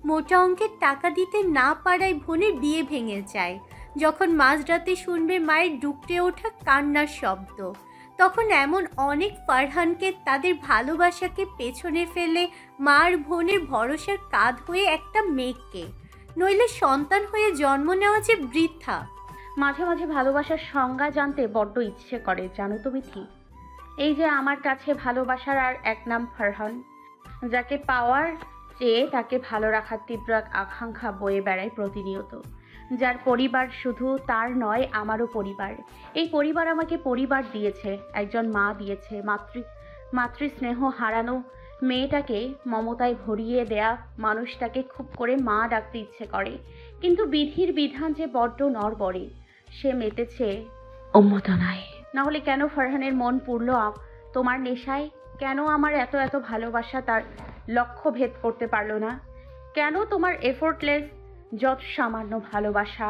H: মোটা অঙ্কের টাকা দিতে না পারায় বোনের বিয়ে ভেঙে যায়, যখন মাঝরাতে শুনবে মায়ের ডুকরে ওঠা কান্নার শব্দ, তখন এমন অনেক ফারহানকে তাদের ভালোবাসাকে পেছনে ফেলে মার বোনের ভরসার কাঁধ হয়ে একটা মেয়েকে, নইলে সন্তান হয়ে জন্ম নেওয়া যে বৃথা।
E: মাঝে মাঝে ভালোবাসার সংজ্ঞা জানতে বড্ড ইচ্ছে করে, জানো তো মিথি। এই যে আমার কাছে ভালোবাসার আর এক নাম ফারহান, যাকে পাওয়ার চেয়ে তাকে ভালো রাখার তীব্র এক আকাঙ্ক্ষা বয়ে বেড়ায় প্রতিনিয়ত। যার পরিবার শুধু তার নয়, আমারও পরিবার। এই পরিবার আমাকে পরিবার দিয়েছে, একজন মা দিয়েছে। মাতৃস্নেহ হারানো মেয়েটাকে মমতায় ভরিয়ে দেয়া মানুষটাকে খুব করে মা ডাকতে ইচ্ছে করে, কিন্তু বিধির বিধান যে বড্ড নড়বড়ে, সে মেতেছে উন্মোদনায়। নাহলে কেন ফারহানের মন পুরল তোমার নেশায়? কেন আমার এত এত ভালোবাসা তার লক্ষ্য ভেদ করতে পারলো না? কেন তোমার এফোর্টলেস যত সামান্য ভালোবাসা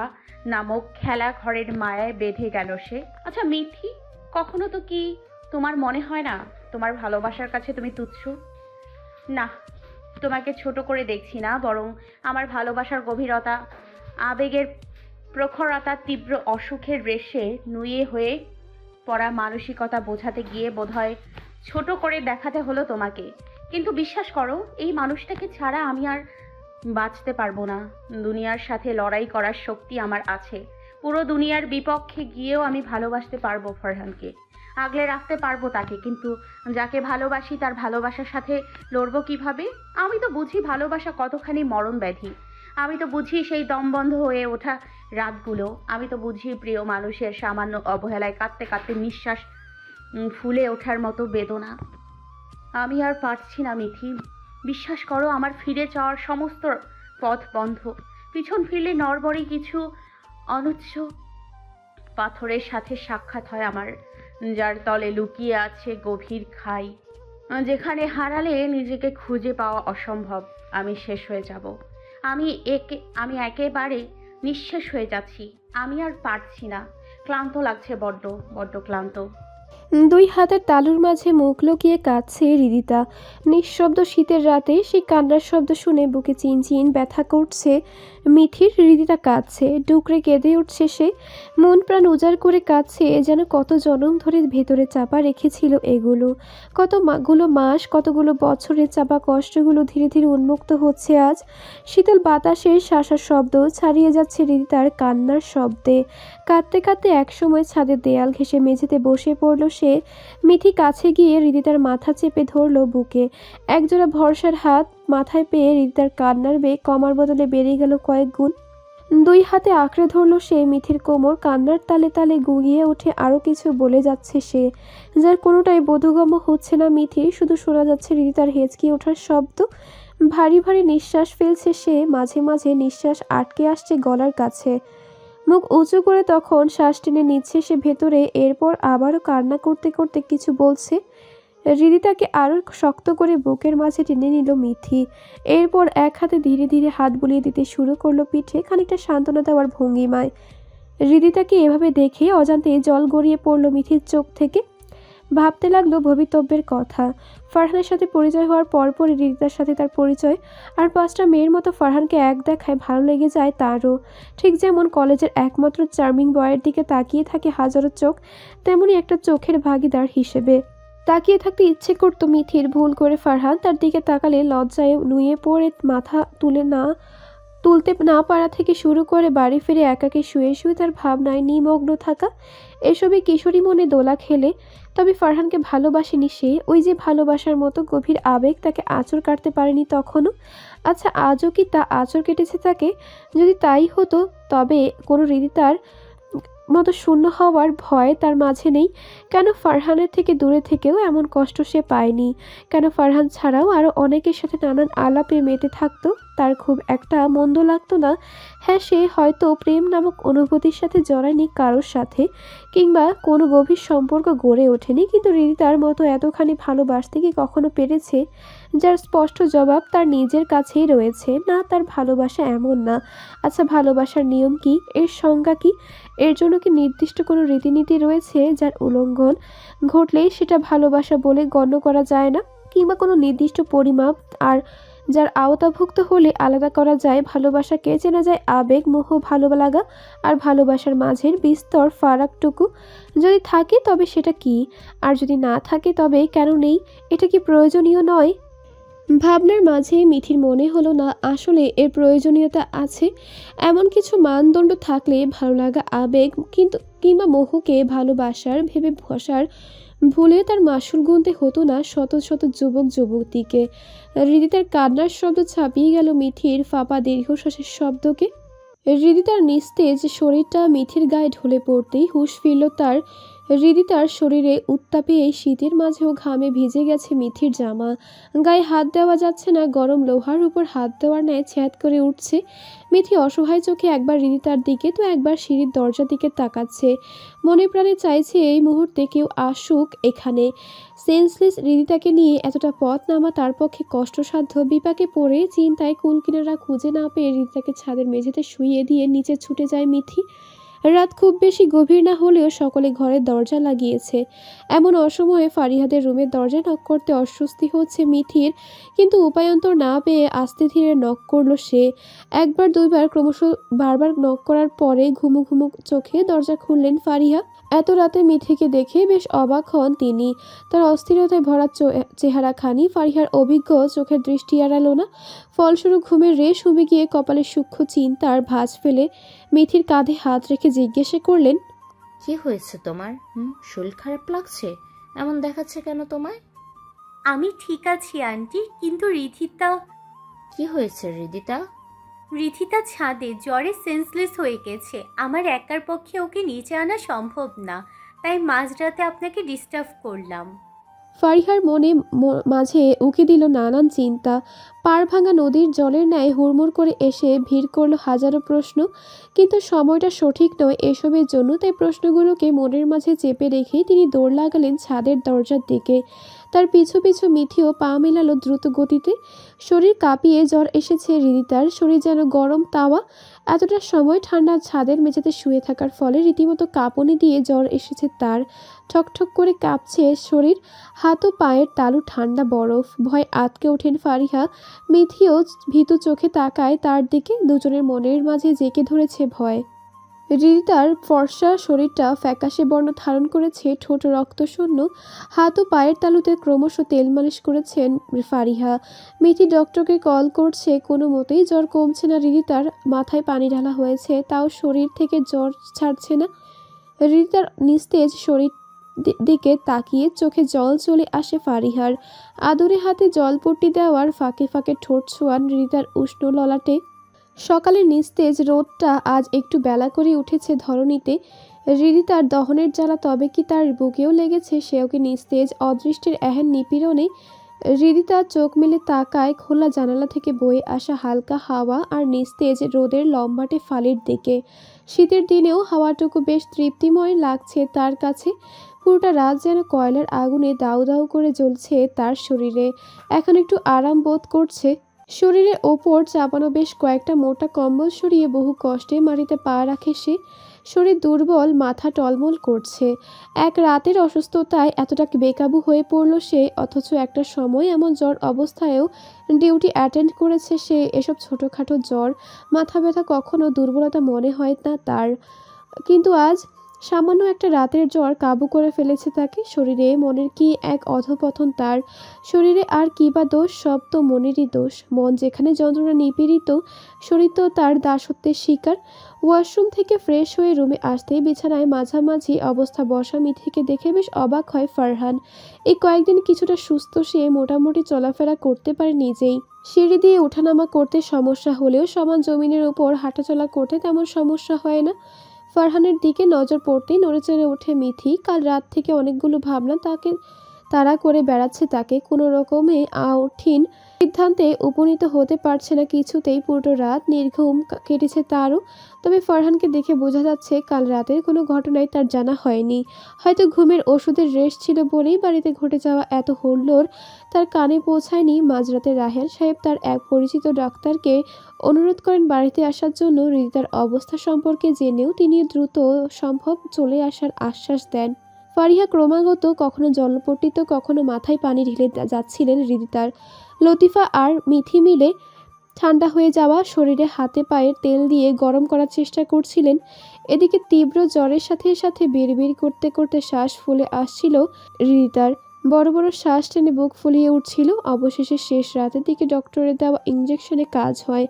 E: নামক খেলা ঘরের মায়ায় বেঁধে গেল সে? আচ্ছা মিথি, কখনো তো কি তোমার মনে হয় না তোমার ভালোবাসার কাছে তুমি তুচ্ছ? না, তোমাকে ছোট করে দেখছি না, বরং আমার ভালোবাসার গভীরতা, আবেগের প্রখরতা, তীব্র অসুখের রেশে নুয়ে হয়ে পড়া মানসিকতা বোঝাতে গিয়ে বোধহয় ছোট করে দেখাতে হলো তোমাকে। কিন্তু বিশ্বাস করো, এই মানুষটাকে ছাড়া আমি আর বাঁচতে পারবো না। দুনিয়ার সাথে লড়াই করার শক্তি আমার আছে। পুরো দুনিয়ার বিপক্ষে গিয়েও আমি ভালোবাসতে পারবো ফারহানকে, আগলে রাখতে পারবো তাকে। কিন্তু যাকে ভালোবাসি তার ভালোবাসার সাথে লড়বো কিভাবে? আমি তো বুঝি ভালোবাসা কতখানি মরণ ব্যাধি। আমি তো বুঝি সেই দমবন্ধ হয়ে ওঠা রাতগুলো। আমি তো বুঝি প্রিয় মানুষের সামান্য অবহেলায় কাঁদতে কাঁদতে নিঃশ্বাস ফুলে ওঠার মতো বেদনা। আমি আর পারছি না মিথি, বিশ্বাস করো। আমার ফিরে যাওয়ার সমস্ত পথ বন্ধ। পিছন ফিরলে নড়বড়ে কিছু অনুচ্চ পাথরের সাথে সাক্ষাৎ হয় আমার, যার তলে লুকিয়ে আছে গভীর খাই, যেখানে হারালে নিজেকে খুঁজে পাওয়া অসম্ভব। আমি শেষ হয়ে যাব। আমি একেবারে নিঃশেষ হয়ে যাচ্ছি। আমি আর পারছি না, ক্লান্ত লাগছে, বড্ড বড্ড ক্লান্ত।
B: দুই হাতের তালুর মাঝে মুখ লুকিয়ে কাঁদছে হৃদিতা। নিঃশব্দ শীতের রাতে সেই কান্নার শব্দ শুনে বুকে চিনচিন ব্যথা করছে মিথির। হৃদিতা কাঁদছে, ডুকরে কেঁদে উঠছে সে, মন প্রাণ উজাড় করে কাঁদছে, যেন কত জনম ধরে ভেতরে চাপা রেখেছিল এগুলো। কতগুলো মাস, কতগুলো বছরের চাপা কষ্টগুলো ধীরে ধীরে উন্মুক্ত হচ্ছে আজ। শীতল বাতাসের শাঁসার শব্দ ছাড়িয়ে যাচ্ছে হৃদিতার কান্নার শব্দে। কাঁদতে কাঁদতে একসময় ছাদের দেয়াল ঘেঁষে মেঝেতে বসে পড়ল সে। মিথি কাছে গিয়ে হৃদিতার মাথা চেপে ধরল বুকে। একজোড়া ভরসার হাত মাথায় পেয়ে হৃদিতার কান্নার বেগ কমার বদলে বেড়ে গেল কয়েক গুণ। দুই হাতে আঁকড়ে ধরল সে মিথির কোমর। কান্নার তালে তালে গুঁগিয়ে উঠে আরও কিছু বলে যাচ্ছে সে, যার কোনোটাই বোধগম্য হচ্ছে না মিথির। শুধু শোনা যাচ্ছে হৃদিতার হেঁচকি ওঠার শব্দ। ভারী ভারী নিঃশ্বাস ফেলছে সে, মাঝে মাঝে নিঃশ্বাস আটকে আসছে গলার কাছে। মুখ উঁচু করে তখন শ্বাস টেনে নিচ্ছে সে ভেতরে। এরপর আবারও কান্না করতে করতে কিছু বলছে। হৃদিতাকে আরও শক্ত করে বুকের মাঝে টেনে নিল মিথি। এরপর এক হাতে ধীরে ধীরে হাত বুলিয়ে দিতে শুরু করলো পিঠে, খানিকটা সান্ত্বনা দেওয়ার ভঙ্গিমায়। হৃদিতাকে এভাবে দেখে অজান্তে জল গড়িয়ে পড়লো মিথির চোখ থেকে। ভাবতে লাগলো ভবিতব্যের কথা। ফারহানের সাথে পরিচয় হওয়ার পরপরই হৃদিতার সাথে তার পরিচয়। আর 5টা মেয়ের মতো ফারহানকে এক দেখায় ভালো লেগে যায় তারও। ঠিক যেমন কলেজের একমাত্র চার্মিং বয়ের দিকে তাকিয়ে থাকে হাজারো চোখ, তেমনি একটা চোখের ভাগিদার হিসেবে তাকিয়ে থাকতে ইচ্ছে করতো মিথির। ভুল করে ফারহান তার দিকে তাকালে লজ্জায় নুয়ে পড়ে মাথা তুলতে না পারা থেকে শুরু করে বাড়ি ফিরে একাকে শুয়ে শুয়ে তার ভাবনায় নিমগ্ন থাকা, এসবে কিশোরী মনে দোলা খেলে। তবে ফারহানকে ভালোবাসেনি সে, ওই যে ভালোবাসার মতো গভীর আবেগ তাকে আঁচড় কাটতে পারেনি তখনও। আচ্ছা, আজও কি তা আঁচড় কেটেছে তাকে? যদি তাই হতো তবে কোনো হৃদিতার মতো শূন্য হওয়ার ভয় তার মাঝে নেই। কেন ফারহানের থেকে দূরে থেকেও এমন কষ্ট সে পায়নি? কেন ফারহান ছাড়াও আরও অনেকের সাথে নানান আলাপে মেতে থাকতো? তার খুব একটা মন্দ লাগতো না। হ্যাঁ, সে হয়তো প্রেম নামক অনুভূতির সাথে জড়ায়নি কারোর সাথে, কিংবা কোনো গভীর সম্পর্ক গড়ে ওঠেনি, কিন্তু হৃদিতার মতো এতখানি ভালোবাসতে কি কখনো পেরেছে? যার স্পষ্ট জবাব তার নিজের কাছেই রয়েছে, না তার ভালোবাসা এমন না। আচ্ছা, ভালোবাসার নিয়ম কি? এর সংজ্ঞা কি? এর জন্য কি নির্দিষ্ট কোনো রীতিনীতি রয়েছে যার উল্লঙ্ঘন ঘটলেই সেটা ভালোবাসা বলে গণ্য করা যায় না, কিংবা কোনো নির্দিষ্ট পরিমাপ আর যার আওতাভুক্ত হলে আলাদা করা যায় ভালোবাসাকে? চেনা যায় আবেগ, মোহ, ভালো লাগা আর ভালোবাসার মাঝের বিস্তর ফারাকটুকু? যদি থাকে তবে সেটা কি, আর যদি না থাকে তবে কেন নেই? এটা কি প্রয়োজনীয় নয়? ভাবনার মাঝে মিঠির মনে হলো না আসলে এর প্রয়োজনীয়তা আছে। এমন কিছু মানদণ্ড থাকলে ভালো লাগা, আবেগ কিংবা মোহকে ভালোবাসার ভেবে বসার ভুলে তার মাসুল গুনতে হতো না শত শত যুবক যুবতীকে। হৃদিতার কান্নার শব্দ ছাপিয়ে গেল মিঠির ফাঁপা দীর্ঘশ্বাসের শব্দকে। হৃদিতার নিস্তেজ শরীরটা মিঠির গায়ে ঢলে পড়তেই হুঁশ ফিরল তার। হৃদিতার শরীরে উত্তাপে এই শীতের মাঝেও ঘামে ভিজে গেছে মিঠির জামা। গায়ে হাত দেওয়া যাচ্ছে না, গরম লোহার উপর হাত দেওয়ার ন্যায় ছ্যাঁত করে উঠছে। মিঠি অসহায় চোখে একবার হৃদিতার দিকে তো একবার সিঁড়ির দরজার দিকে তাকাচ্ছে। মনে প্রাণে চাইছে এই মুহূর্তে কেউ আসুক এখানে। সেন্সলেস হৃদিতাকে নিয়ে এতটা পথ নামা তার পক্ষে কষ্টসাধ্য। বিপাকে পড়ে চিন্তায় কুলকিনারা খুঁজে না পেয়ে হৃদিতাকে ছাদের মেঝেতে শুইয়ে দিয়ে নিচে ছুটে যায় মিঠি। রাত খুব বেশি গভীর না হলেও সকলে ঘরের দরজা লাগিয়েছে। এমন অসময়ে ফারিহাদের রুমের দরজা নক করতে অস্বস্তি হচ্ছে মিঠির, কিন্তু উপায়ন্তর না পেয়ে আস্তে ধীরে নক করল সে। একবার দুইবার ক্রমশ বারবার নক করার পরে ঘুমু ঘুমু চোখে দরজা খুললেন ফারিহা। এত রাতে মিঠিকে দেখে বেশ অবাক হন তিনি। তার অস্থিরতায় ভরা চেহারাখানি ফারিহার অভিজ্ঞ চোখের দৃষ্টি এড়ালো না। ফলস্বরূপ ঘুমের রেশ উবে গিয়ে কপালে সূক্ষ্ম চিন্তার ভাঁজ ফেলে মিঠির কাঁধে হাত রেখে জিজ্ঞাসা করলেন,
G: কি হয়েছে তোমার? শরীর খারাপ লাগছে? এমন দেখাচ্ছে কেন তোমায়?
H: আমি ঠিক আছি আন্টি, কিন্তু রিধিতা।
G: কি হয়েছে হৃদিতা?
H: রিধিতা ছাদে জ্বরে সেন্সলেস হয়ে গেছে। আমার একার পক্ষে ওকে নিচে আনা সম্ভব না, তাই মাঝরাতে আপনাকে ডিস্টার্ব করলাম।
B: ফারিহার মনে মাঝে উকি দিল নানান চিন্তা। পাড় ভাঙা নদীর জলের ন্যায় হুড়মুড় করে এসে ভিড় করলো হাজারো প্রশ্ন, কিন্তু সময়টা সঠিক নয় এসবের জন্য। তাই প্রশ্নগুলোকে মনের মাঝে চেপে রেখেই তিনি দৌড় লাগালেন ছাদের দরজার দিকে। তার পিছু পিছু মিঠিও পা মেলালো দ্রুত গতিতে। শরীর কাঁপিয়ে জ্বর এসেছে হৃদিতার, শরীর যেন গরম তাওয়া। এতটা সময় ঠান্ডা ছাদের মেঝেতে শুয়ে থাকার ফলে রীতিমতো কাঁপুনি দিয়ে জ্বর এসেছে তার। ঠকঠক করে কাঁপছে শরীর, হাত ও পায়ের তালু ঠান্ডা বরফ। ভয় আটকে ওঠেন ফারিহা। মিথিও ভীতু চোখে তাকায় তার দিকে। দুজনের মনের মাঝে জেঁকে ধরেছে ভয়। হৃদিতার ফর্সা শরীরটা ফ্যাকাশে বর্ণ ধারণ করেছে, ঠোঁট রক্তশূন্য। হাত ও পায়ের তালুতে ক্রমশ তেল মালিশ করেছেন ফারিহা। মিঠি ডক্টরকে কল করছে, কোনো মতেই জ্বর কমছে না হৃদিতার। মাথায় পানি ঢালা হয়েছে, তাও শরীর থেকে জ্বর ছাড়ছে না। হৃদিতার নিস্তেজ শরীর দিকে তাকিয়ে চোখে জল চলে আসে ফারিহার। আদরে হাতে জলপট্টি দেওয়ার ফাঁকে ফাঁকে ঠোঁট ছোঁয়ান হৃদিতার উষ্ণ ললাটে। সকালের নিস্তেজ রোদটা আজ একটু বেলা করে উঠেছে ধরণীতে। হৃদিতার দহনের জ্বালা তবে কি তার বুকেও লেগেছে? সেও কি নিস্তেজ অদৃষ্টের এহেন নিপীড়নে? হৃদিতা চোখ মেলে তাকায় খোলা জানালা থেকে বয়ে আসা হালকা হাওয়া আর নিস্তেজ রোদের লম্বাটে ফালির দিকে। শীতের দিনেও হাওয়াটুকু বেশ তৃপ্তিময় লাগছে তার কাছে। পুরোটা রাত যেন কয়লার আগুনে দাউ দাউ করে জ্বলছে তার শরীরে। এখন একটু আরাম বোধ করছে। শরীরের ওপর চাপানো বেশ কয়েকটা মোটা কম্বল সরিয়ে বহু কষ্টে মাটিতে পা রাখে সে। শরীর দুর্বল, মাথা টলমল করছে। এক রাতের অসুস্থতায় এতটা বেকাবু হয়ে পড়ল সে, অথচ একটা সময় এমন জ্বর অবস্থায়ও ডিউটি অ্যাটেন্ড করেছে সে। এসব ছোটোখাটো জ্বর, মাথা ব্যথা কখনো দুর্বলতা মনে হয় না তার, কিন্তু আজ সামান্য একটা রাতের জ্বর কাবু করে ফেলেছে তাকে। শরীরে মনের কি এক অধঃপতন তার। শরীরে আর কি বা দোষ? সব তো মনেরই দোষ। মন যেখানে যন্ত্রণা নিপীড়িত, শরীর তো তার দাসত্বের শিকার। ওয়াশরুম থেকে ফ্রেশ হয়ে রুমে আসতেই বিছানায় মাঝামাঝি অবস্থা বসা মিঠিকে দেখে বেশ অবাক হয় ফারহান। এই কয়েকদিন কিছুটা সুস্থ সে, মোটামুটি চলাফেরা করতে পারে নিজেই। সিঁড়ি দিয়ে ওঠানামা করতে সমস্যা হলেও সমান জমিনের উপর হাঁটাচলা করতে তেমন সমস্যা হয় না। ফারহানের দিকে নজর পড়তেই নড়েচড়ে ওঠে মিঠি। কাল রাত থেকে অনেকগুলো ভাবনা তাকে তাড়া করে বেড়াচ্ছে তাকে। কোনো রকমে আউঠিন সিদ্ধান্তে উপনীত হতে পারছে না কিছুতেই। পুরো রাত নির্ঘুম কেটেছে তারও। তবে ফারহানকে দেখে বোঝা যাচ্ছে কাল রাতের কোনো ঘটনাই তার জানা হয়নি। হয়তো ঘুমের ওষুধের রেশ ছিল বলেই বাড়িতে ঘটে যাওয়া এত হুল্লোড় তার কানে পৌঁছায়নি। মাঝরাতে রায়হান সাহেব তার এক পরিচিত ডাক্তারকে অনুরোধ করেন বাড়িতে আসার জন্য। হৃদিতার অবস্থা সম্পর্কে জেনেও তিনি দ্রুত সম্ভব চলে আসার আশ্বাস দেন। ফারিহা ক্রমাগত কখনো জলপট্টিত কখনো মাথায় পানি ঢেলে যাচ্ছিলেন হৃদিতার। লতিফা আর মিথি মিলে ঠান্ডা হয়ে যাওয়া শরীরে হাতে পায়ের তেল দিয়ে গরম করার চেষ্টা করছিলেন। এদিকে তীব্র জ্বরের সাথে সাথে বিড়বিড় করতে করতে শ্বাস ফুলে আসছিল হৃদিতার। বড় বড় শ্বাস টেনে বুক ফুলিয়ে উঠছিল। অবশেষে শেষ রাতের দিকে ডক্টরের দেওয়া ইঞ্জেকশনে কাজ হয়।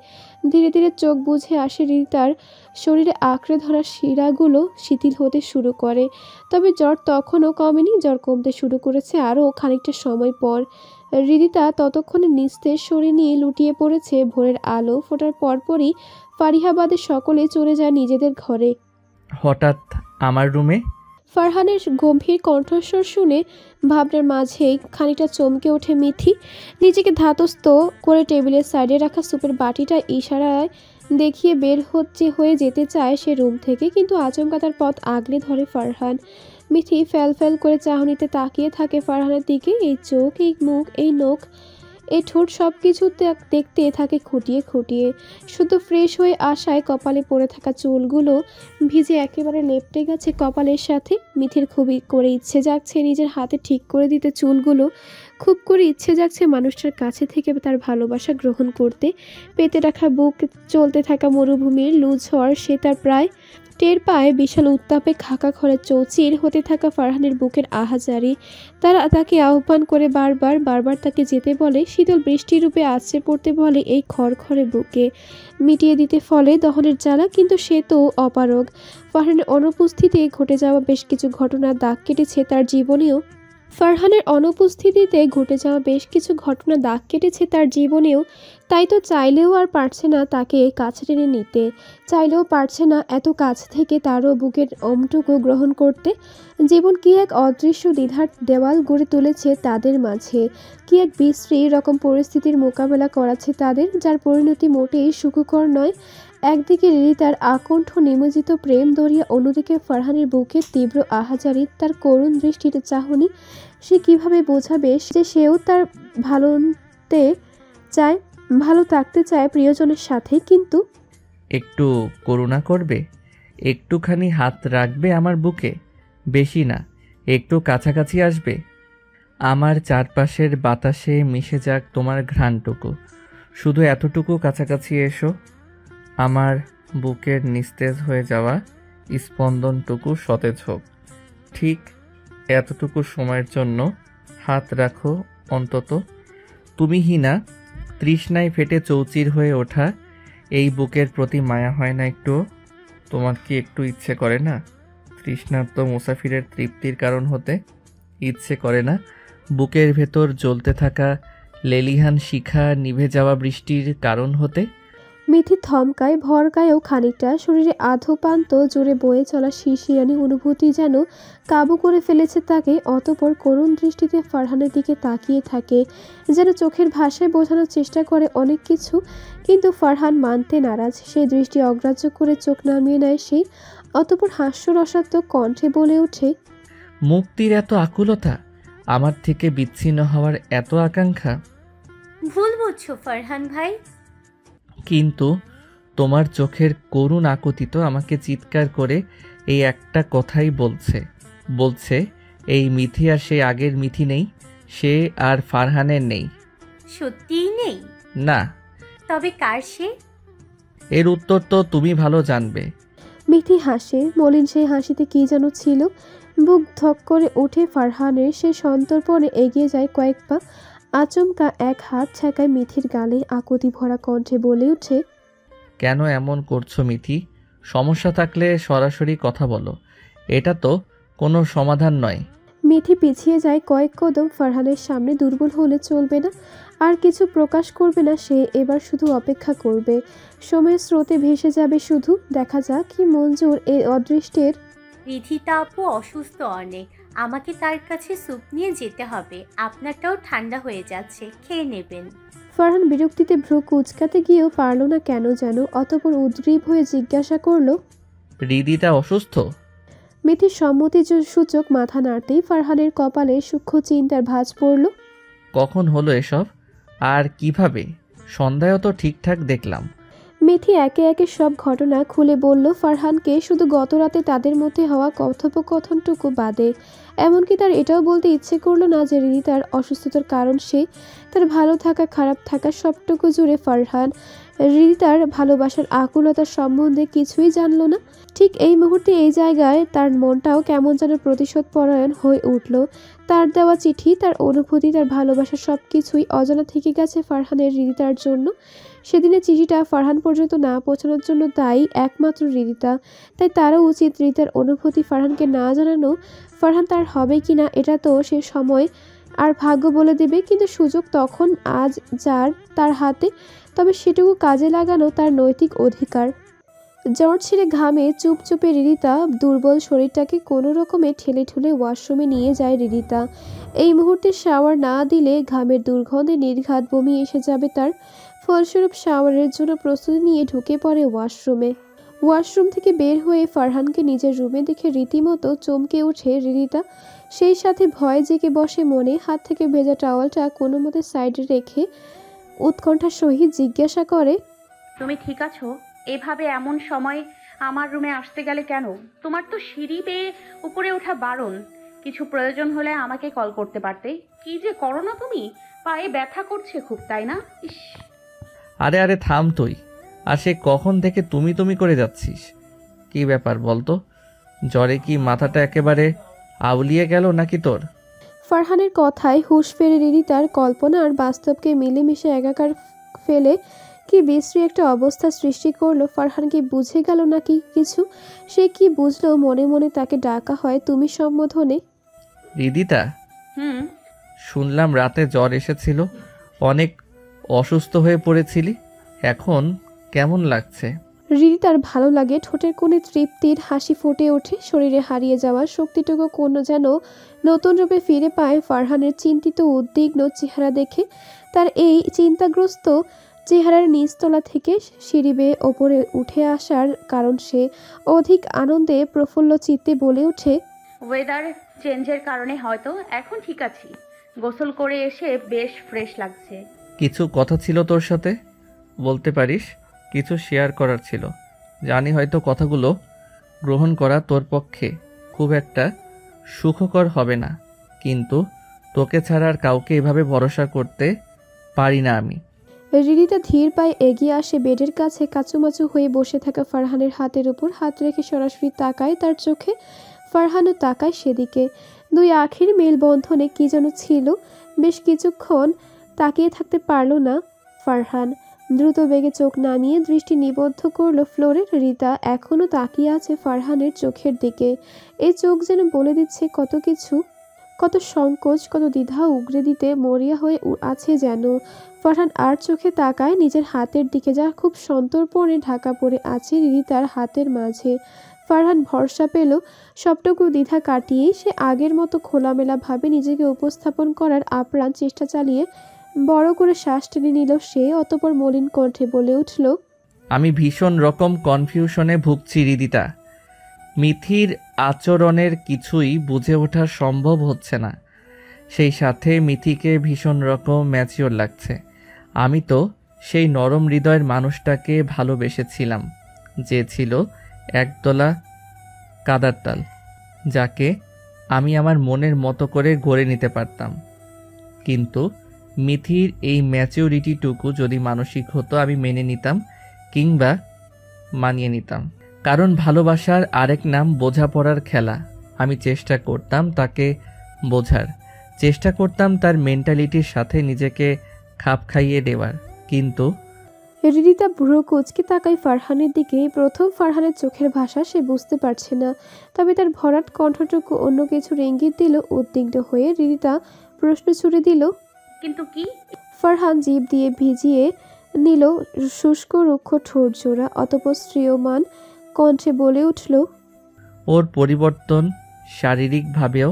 B: ধীরে ধীরে চোখ বুঝে আসে হৃদিতার। শরীরে আঁকড়ে ধরা শিরাগুলো শিথিল হতে শুরু করে। তবে জ্বর তখনও কমেনি। জ্বর কমতে শুরু করেছে আরও খানিকটা সময় পর। হৃদিতা ততক্ষণে নিস্তেজ শরীর নিয়ে লুটিয়ে পড়েছে। ভোরের আলো ফোটার পরপরই ফারিহাবাদের সকলে চলে যায় নিজেদের ঘরে।
I: হঠাৎ আমার রুমে?
B: ফারহানের গম্ভীর কণ্ঠস্বর শুনে ভাবনার মাঝেই খানিকটা চমকে ওঠে মিথি। নিজেকে ধাতস্থ করে টেবিলের সাইডে রাখা সুপের বাটিটা ইশারায় দেখিয়ে বের হয়ে যেতে চায় সে রুম থেকে, কিন্তু আচমকা তার পথ আগলে ধরে ফারহান। মিথি ফ্যাল ফ্যাল করে চাহনিতে তাকিয়ে থাকে ফারহানের দিকে। এই চোখ, এই মুখ, এই নখ, এই ঠোঁট সব কিছু দেখতে থাকে খুঁটিয়ে খুঁটিয়ে। শুধু ফ্রেশ হয়ে আসায় কপালে পড়ে থাকা চুলগুলো ভিজে একেবারে লেপটে গেছে কপালের সাথে। মিথির খুবই করে ইচ্ছে যাচ্ছে নিজের হাতে ঠিক করে দিতে চুলগুলো। খুব করে ইচ্ছে যাচ্ছে মানুষটার কাছে থেকে তার ভালোবাসা গ্রহণ করতে। পেতে রাখা বুক চলতে থাকা মরুভূমির লুজ ঝড় সে তার প্রায় টের পায়। বিশাল উত্তাপে খাকা খরে চৌচির হতে থাকা ফারহানের বুকের আহাজারি। তারা তাকে আহ্বান করে বারবার তাকে যেতে বলে। শীতল বৃষ্টির রূপে আছড়ে পড়তে বলে এই খড়খড়ে বুকে, মিটিয়ে দিতে ফলে দহনের জ্বালা। কিন্তু সে তো অপারগ। ফারহানের অনুপস্থিতিতে ঘটে যাওয়া বেশ কিছু ঘটনা দাগ কেটেছে তার জীবনেও। তাই তো চাইলেও আর পারছে না তাকে কাছে টেনে নিতে। চাইলেও পারছে না এত কাছ থেকে তারও বুকের অমটুকু গ্রহণ করতে। জীবন কি এক অদৃশ্য দ্বিধার দেওয়াল গড়ে তুলেছে তাদের মাঝে। কি এক বিশ্রী রকম পরিস্থিতির মোকাবেলা করাচ্ছে তাদের, যার পরিণতি মোটেই সুখকর নয়। একদিকে হৃদিতার আকণ্ঠ নিমজ্জিত প্রেম দরিয়া, অন্যদিকে ফারহানের বুকের তীব্র আহাজারি, তার করুণ দৃষ্টির চাহনি। সে কিভাবে বোঝাবে যে সেও তার ভালো থাকতে চায় প্রিয়জনের সাথে, কিন্তু
I: একটু করুণা করবে? একটুখানি হাত রাখবে আমার বুকে? বেশি না, একটু কাছাকাছি আসবে। আমার চারপাশের বাতাসে মিশে যাক তোমার ঘ্রাণটুকু। শুধু এতটুকু কাছাকাছি এসো। আমার বুকের নিস্তেজ হয়ে যাওয়া স্পন্দনটুকু সতেজ হোক। ঠিক এতটুকু সময়ের জন্য হাত রাখো অন্তত। তুমিই না, তৃষ্ণায় ফেটে চৌচির হয়ে ওঠা এই বুকের প্রতি মায়া হয় না একটু? তোমার কি একটু ইচ্ছে করে না তৃষ্ণার্ত মুসাফিরের তৃপ্তির কারণ হতে? ইচ্ছে করে না বুকের ভেতর জ্বলতে থাকা লেলিহান শিখা নিভে যাওয়া বৃষ্টির কারণ হতে?
B: মিথি থমকায়, ভরকায়ও খানিকটা। শরীরে আধোপান্ত জুড়ে বয়ে চলা শিরশিরানি অনুভূতি যেন কাবু করে ফেলেছে তাকে। অতঃপর করুণ দৃষ্টিতে ফারহানের দিকে তাকিয়ে থাকে, যেন চোখের ভাষায় বোঝানোর চেষ্টা করে অনেক কিছু। কিন্তু ফারহান মানতে নারাজ। সেই দৃষ্টি অগ্রাহ্য করে চোখ নামিয়ে নেয় সেই। অতঃপর হাস্যরসাত্মক কণ্ঠে বলে ওঠে,
I: মুক্তির এত আকুলতা, আমার থেকে বিচ্ছিন্ন হওয়ার এত আকাঙ্ক্ষা।
H: ভুল বুঝছো ফারহান ভাই।
I: কিন্তু তোমার চোখের করুণ আকুতি তো আমাকে চিৎকার করে এই একটা কথাই বলছে এই মিথি আর সে আগের মিথি নেই, সে আর ফারহানের নেই।
H: সত্যিই নেই?
I: না।
H: তবে কার সে?
I: এর উত্তর তো তুমি ভালো জানবে।
B: মিথি হাসে। মলিন সেই হাসিতে কি যেন ছিল। বুক ধক করে ওঠে ফারহানের। সে সন্তর্পণে এগিয়ে যায় কয়েক পা। আচমকা এক হাত ছ্যাঁকায় মিথির গালে। আকুতি ভরা কণ্ঠে বলে ওঠে,
I: কেন এমন করছো মিথি? সমস্যা থাকলে সরাসরি কথা বলো, এটা তো কোনো সমাধান নয়।
B: মিথি পিছিয়ে যায় কয়েক কদম ফারহানের সামনে। দুর্বল হলে চলবে না, আর কিছু প্রকাশ করবে না সে। এবার শুধু অপেক্ষা করবে। সময়ের স্রোতে ভেসে যাবে শুধু। দেখা যাক কি মঞ্জুর এই অদৃষ্টের।
H: রিধিতা আপু অসুস্থ অনেক, আমাকে তার কাছে স্যুপ নিয়ে যেতে হবে। আপনারটাও ঠান্ডা হয়ে যাচ্ছে, খেয়ে নেবেন।
B: ফারহান বিরক্তিতে ভ্রু কুঁচকাতে গিয়েও পারল না কেন যেন, অতঃপর উদ্গ্রীব হয়ে জিজ্ঞাসা করল।
I: হৃদিতা অসুস্থ?
B: মিথির সম্মতি সূচক মাথা নাড়তেই ফারহানের কপালে সূক্ষ্ম চিন্তার ভাঁজ পড়ল।
I: কখন হলো এসব, আর কিভাবে? সন্ধ্যায়ও তো ঠিকঠাক দেখলাম।
B: মিথি একে একে সব ঘটনা খুলে বলল ফারহানকে, শুধু গত রাতে তাদের মধ্যে হওয়া কথোপকথনটুকু বাদে। এমনকি তার এটাও বলতে ইচ্ছে করলো না যে রিদিতার অসুস্থতার কারণ সে। তার ভালো থাকা খারাপ থাকা সবটুকু জুড়ে ফারহান রিদিতার ভালোবাসার আকুলতার সম্বন্ধে কিছুই জানল না। ঠিক এই মুহূর্তে এই জায়গায় তার মনটাও কেমন যেন প্রতিশোধ পরায়ণ হয়ে উঠল। তার দেওয়া চিঠি, তার অনুভূতি, তার ভালোবাসা সব কিছুই অজানা থেকে গেছে ফারহানের রিদিতার জন্য। সেদিনের চিঠিটা ফারহান পর্যন্ত না পৌঁছানোর জন্য দায়ী একমাত্র রিদিতা। তাই তারও উচিত রিদিতার অনুভূতি ফারহানকে না জানানো। ফারহান তার হবে কি না এটা তো সে সময় আর ভাগ্য বলে দেবে, কিন্তু সুযোগ তখন আজ যার তার হাতে, তবে সেটুকু কাজে লাগানো তার নৈতিক অধিকার। জ্বর ছেড়ে ঘামে চুপচুপে রিদিতা দুর্বল শরীরটাকে কোনো রকমে ঠেলে ঠুলে ওয়াশরুমে নিয়ে যায় রিদিতা। এই মুহূর্তে শাওয়ার না দিলে ঘামের দুর্গন্ধে নির্ঘাত বমি এসে যাবে তার। ফলস্বরূপ শাওয়ারের জন্য প্রস্তুতি নিয়ে ঢুকে পড়ে ওয়াশরুমে। ওয়াশরুম থেকে বের হয়ে ফারহানকে নিজের রুমে দেখে রীতিমতো চমকে ওঠে রিদিতা। সেই সাথে ভয় জেগে বসে মনে। হাত থেকে ভেজা টাওয়ালটা কোনো মতে সাইডে রেখে উৎকণ্ঠার সহিত জিজ্ঞাসা করে,
E: তুমি ঠিক আছো? এভাবে এমন সময় আমার রুমে আসতে গেলে কেন? তোমার তো সিঁড়ি বেয়ে উপরে ওঠা বারণ। কিছু প্রয়োজন হলে আমাকে কল করতে পারতে। কি যে করো না তুমি, পায়ে ব্যথা করছে খুব, তাই না? ইস।
I: আরে আরে থাম তুই, আর সে কখন থেকে তুমি তুমি করে যাচ্ছিস? কি ব্যাপার বলতো? জ্বরে কি মাথাটা একেবারে আউলিয়ে গেল নাকি তোর?
B: ফারহানের কথায় হুঁশ ফেরে রিদিতার কল্পনা আর বাস্তবকে মিলেমিশে একাকার ফেলে কি বিশ্রী একটা অবস্থা সৃষ্টি করলো। ফারহান কি বুঝে গেল নাকি কিছু? সে কি বুঝলো মনে মনে তাকে ডাকা হয় তুমি সম্বোধনে?
I: রিদিতা, শুনলাম রাতে জ্বর এসেছিল, অনেক অসুস্থ হয়ে পড়েছিলি, এখন কেমন লাগছে?
B: রিদিতার ভালো লাগে। ঠোঁটের কোণে তৃপ্তির হাসি ফুটে ওঠে। শরীরে হারিয়ে যাওয়া শক্তিটুকু কোনো যেন নতুন রূপে ফিরে পায় ফারহানের চিন্তিত উদ্বিগ্ন চেহারা দেখে। তার এই চিন্তাগ্রস্ত চেহারার নিচতলা থেকে সিঁড়ি বেয়ে ওপরে উঠে আসার কারণ সে অধিক আনন্দে প্রফুল্ল চিত্তে বলে ওঠে,
E: ওয়েদার চেঞ্জের কারণে হয়তো এখন ঠিক আছি। গোসল করে এসে বেশ ফ্রেশ লাগছে।
I: কিছু কথা ছিল তোর সাথে, বলতে পারিস? কিছু শেয়ার করার ছিল। জানি হয়তো কথাগুলো গ্রহণ করা তোর পক্ষে খুব একটা সুখকর হবে না, কিন্তু তোকে ছাড়া আর কাউকে এভাবে ভরসা করতে পারি না আমি।
B: রিদিতা ধীর পায়ে এগিয়ে আসে বেডের কাছে। কাচুমাচু হয়ে বসে থাকা ফারহানের হাতের উপর হাত রেখে সরাসরি তাকায় তার চোখে। ফারহানও তাকায় সেদিকে। দুই আখির মেলবন্ধনে কি যেন ছিল। বেশ কিছুক্ষণ তাকিয়ে থাকতে পারল না ফারহান। দ্রুত বেগে চোখ নামিয়ে দৃষ্টি নিবদ্ধ করলো ফ্লোরে। রিতা এখনও তাকিয়ে আছে ফারহানের চোখের দিকে। এই চোখ যেন বলে দিচ্ছে কত কিছু, কত সংকোচ, কত দ্বিধা উগরে দিতে মরিয়া হয়ে আছে যেন। ফারহান আর চোখে তাকায় নিজের হাতের দিকে, যা খুব সন্তর্পণে ঢাকা পড়ে আছে রিদিতার হাতের মাঝে। ফারহান ভরসা পেল সবটুকু দ্বিধা কাটিয়ে সে আগের মতো খোলামেলাভাবে নিজেকে উপস্থাপন করার আপ্রাণ চেষ্টা চালিয়ে বড় করে শ্বাস টেনে নিল সে। অতঃপর মলিন কণ্ঠে বলে উঠল,
I: আমি ভীষণ রকম কনফিউশনে ভুগছি রিদিতা। মিথির আচরণের কিছুই বুঝে ওঠা সম্ভব হচ্ছে না। সেই সাথে মিথিকে ভীষণ রকম ম্যাচিওর লাগছে। আমি তো সেই নরম হৃদয়ের মানুষটাকে ভালোবেসেছিলাম, যে ছিল একদলা কাদার তাল, যাকে আমি আমার মনের মতো করে গড়ে নিতে পারতাম। কিন্তু মিথির এই ম্যাচিউরিটিটুকু যদি মানসিক হতো আমি মেনে নিতাম কিংবা মানিয়ে নিতাম, কারণ ভালোবাসার আরেক নাম বোঝাপড়ার খেলা। আমি চেষ্টা করতাম তাকে বোঝার, চেষ্টা করতাম তার মেন্টালিটির সাথে নিজেকে খাপ খাইয়ে দেওয়ার, কিন্তু
B: রিদিতা ভ্রু কুঁচকে তাকায় ফারহানের দিকে। প্রথম ফারহানের চোখের ভাষা সে বুঝতে পারছে না, তবে তার ভরাট কণ্ঠটুকু অন্য কিছুর ইঙ্গিত দিল। উদ্বিগ্ন হয়ে রিদিতা প্রশ্ন ছুড়ে দিল,
E: কিন্তু কি?
B: ফারহান জিভ দিয়ে ভিজিয়ে নিল শুষ্ক রুক্ষ ঠোঁট জোড়া। অতঃপর স্ত্রীয়মান কণ্ঠে বলে উঠল,
I: ওর পরিবর্তন শারীরিকভাবেও।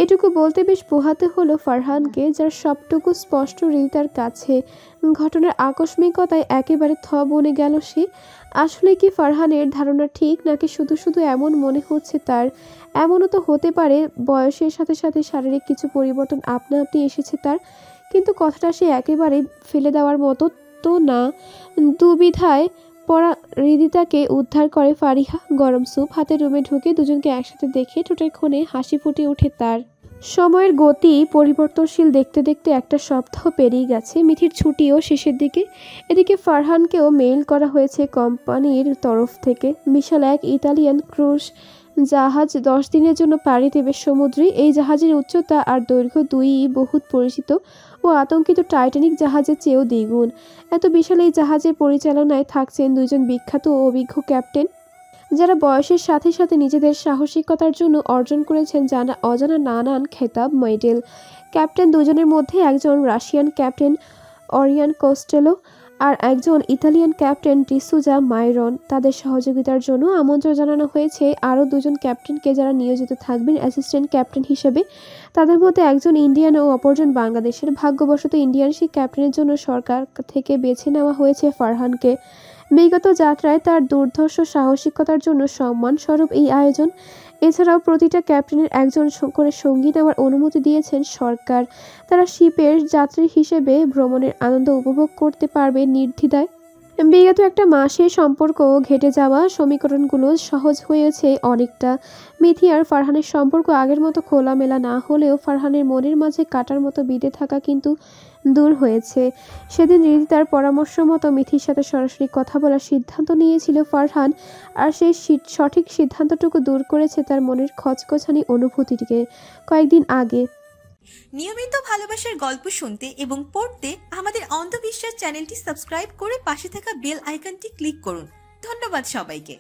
B: এটুকু বলতে বেশ পোহাতে হলো ফারহানকে, যার সবটুকু স্পষ্ট হৃদিতার কাছে। ঘটনার আকস্মিকতায় একেবারে বনে গেল সে। আসলে কি ফারহানের ধারণা ঠিক, নাকি শুধু শুধু এমন মনে হচ্ছে তার? এমনও তো হতে পারে বয়সের সাথে সাথে শারীরিক কিছু পরিবর্তন আপনা আপনি এসেছে তার। কিন্তু কথাটা সে একেবারে ফেলে দেওয়ার মতো তো না। দুবিধায় পড়া হৃদিতাকে উদ্ধার করে ফারিহা। গরম স্যুপ হাতে রুমে ঢুকে দুজনকে একসাথে দেখে ঠোঁটের কোণে হাসি ফুটে ওঠে তার। সময়ের গতি পরিবর্তনশীল, দেখতে দেখতে একটা সপ্তাহ পেরিয়ে গেছে। মিথির ছুটিও শেষের দিকে। এদিকে ফারহানকেও মেইল করা হয়েছে কোম্পানির তরফ থেকে। বিশাল এক ইতালিয়ান ক্রুজ জাহাজ 10 দিনের জন্য পাড়ি দেবে সমুদ্রে। এই জাহাজের উচ্চতা আর দৈর্ঘ্য দুইই বহুত পরিচিত ও আতঙ্কিত টাইটানিক জাহাজের চেয়েও দ্বিগুণ। এত বিশাল এই জাহাজের পরিচালনায় থাকছেন দুইজন বিখ্যাত ও অভিজ্ঞ ক্যাপ্টেন, যারা বয়সের সাথে সাথে নিজেদের সাহসিকতার জন্য অর্জন করেছেন অজানা নানান খেতাব মেডেল। ক্যাপ্টেন দুজনের মধ্যে একজন রাশিয়ান ক্যাপ্টেন অরিয়ান কোস্টেলো আর একজন ইতালিয়ান ক্যাপ্টেন ডিসুজা মাইরন। তাদের সহযোগিতার জন্য আমন্ত্রণ জানানো হয়েছে আরও দুজন ক্যাপ্টেনকে, যারা নিয়োজিত থাকবেন অ্যাসিস্ট্যান্ট ক্যাপ্টেন হিসেবে। তাদের মধ্যে একজন ইন্ডিয়ান ও অপরজন বাংলাদেশের। ভাগ্যবশত ইন্ডিয়ান সেই ক্যাপ্টেনের জন্য সরকার থেকে বেছে নেওয়া হয়েছে ফারহানকে। বিগত যাত্রায় তার দুর্ধর্ষ সাহসিকতার জন্য সম্মানস্বরূপ এই আয়োজন। এছাড়াও প্রতিটা ক্যাপ্টেনের একজন করে সঙ্গী নেওয়ার অনুমতি দিয়েছেন সরকার। তারা শিপের যাত্রী হিসেবে ভ্রমণের আনন্দ উপভোগ করতে পারবে নির্দ্বিধায়। বিগত একটা মাসে সম্পর্ক ঘেটে যাওয়া সমীকরণগুলো সহজ হয়েছে অনেকটা। মিথি আর ফারহানের সম্পর্ক আগের মতো খোলামেলা না হলেও ফারহানের মনের মাঝে কাটার মতো বিঁধে থাকা কিন্তু দূর হয়েছে। সেদিন হৃদিতার পরামর্শ মতো মিথির সাথে সরাসরি কথা বলার সিদ্ধান্ত নিয়েছিল ফারহান, আর সেই সঠিক সিদ্ধান্তটুকু দূর করেছে তার মনের খচখচানি অনুভূতিটিকে কয়েকদিন আগে।
A: নিয়মিত ভালোবাসার গল্প শুনতে এবং পড়তে আমাদের অন্ধবিশ্বাস চ্যানেলটি সাবস্ক্রাইব করে পাশে থাকা বেল আইকনটি ক্লিক করুন। ধন্যবাদ সবাইকে।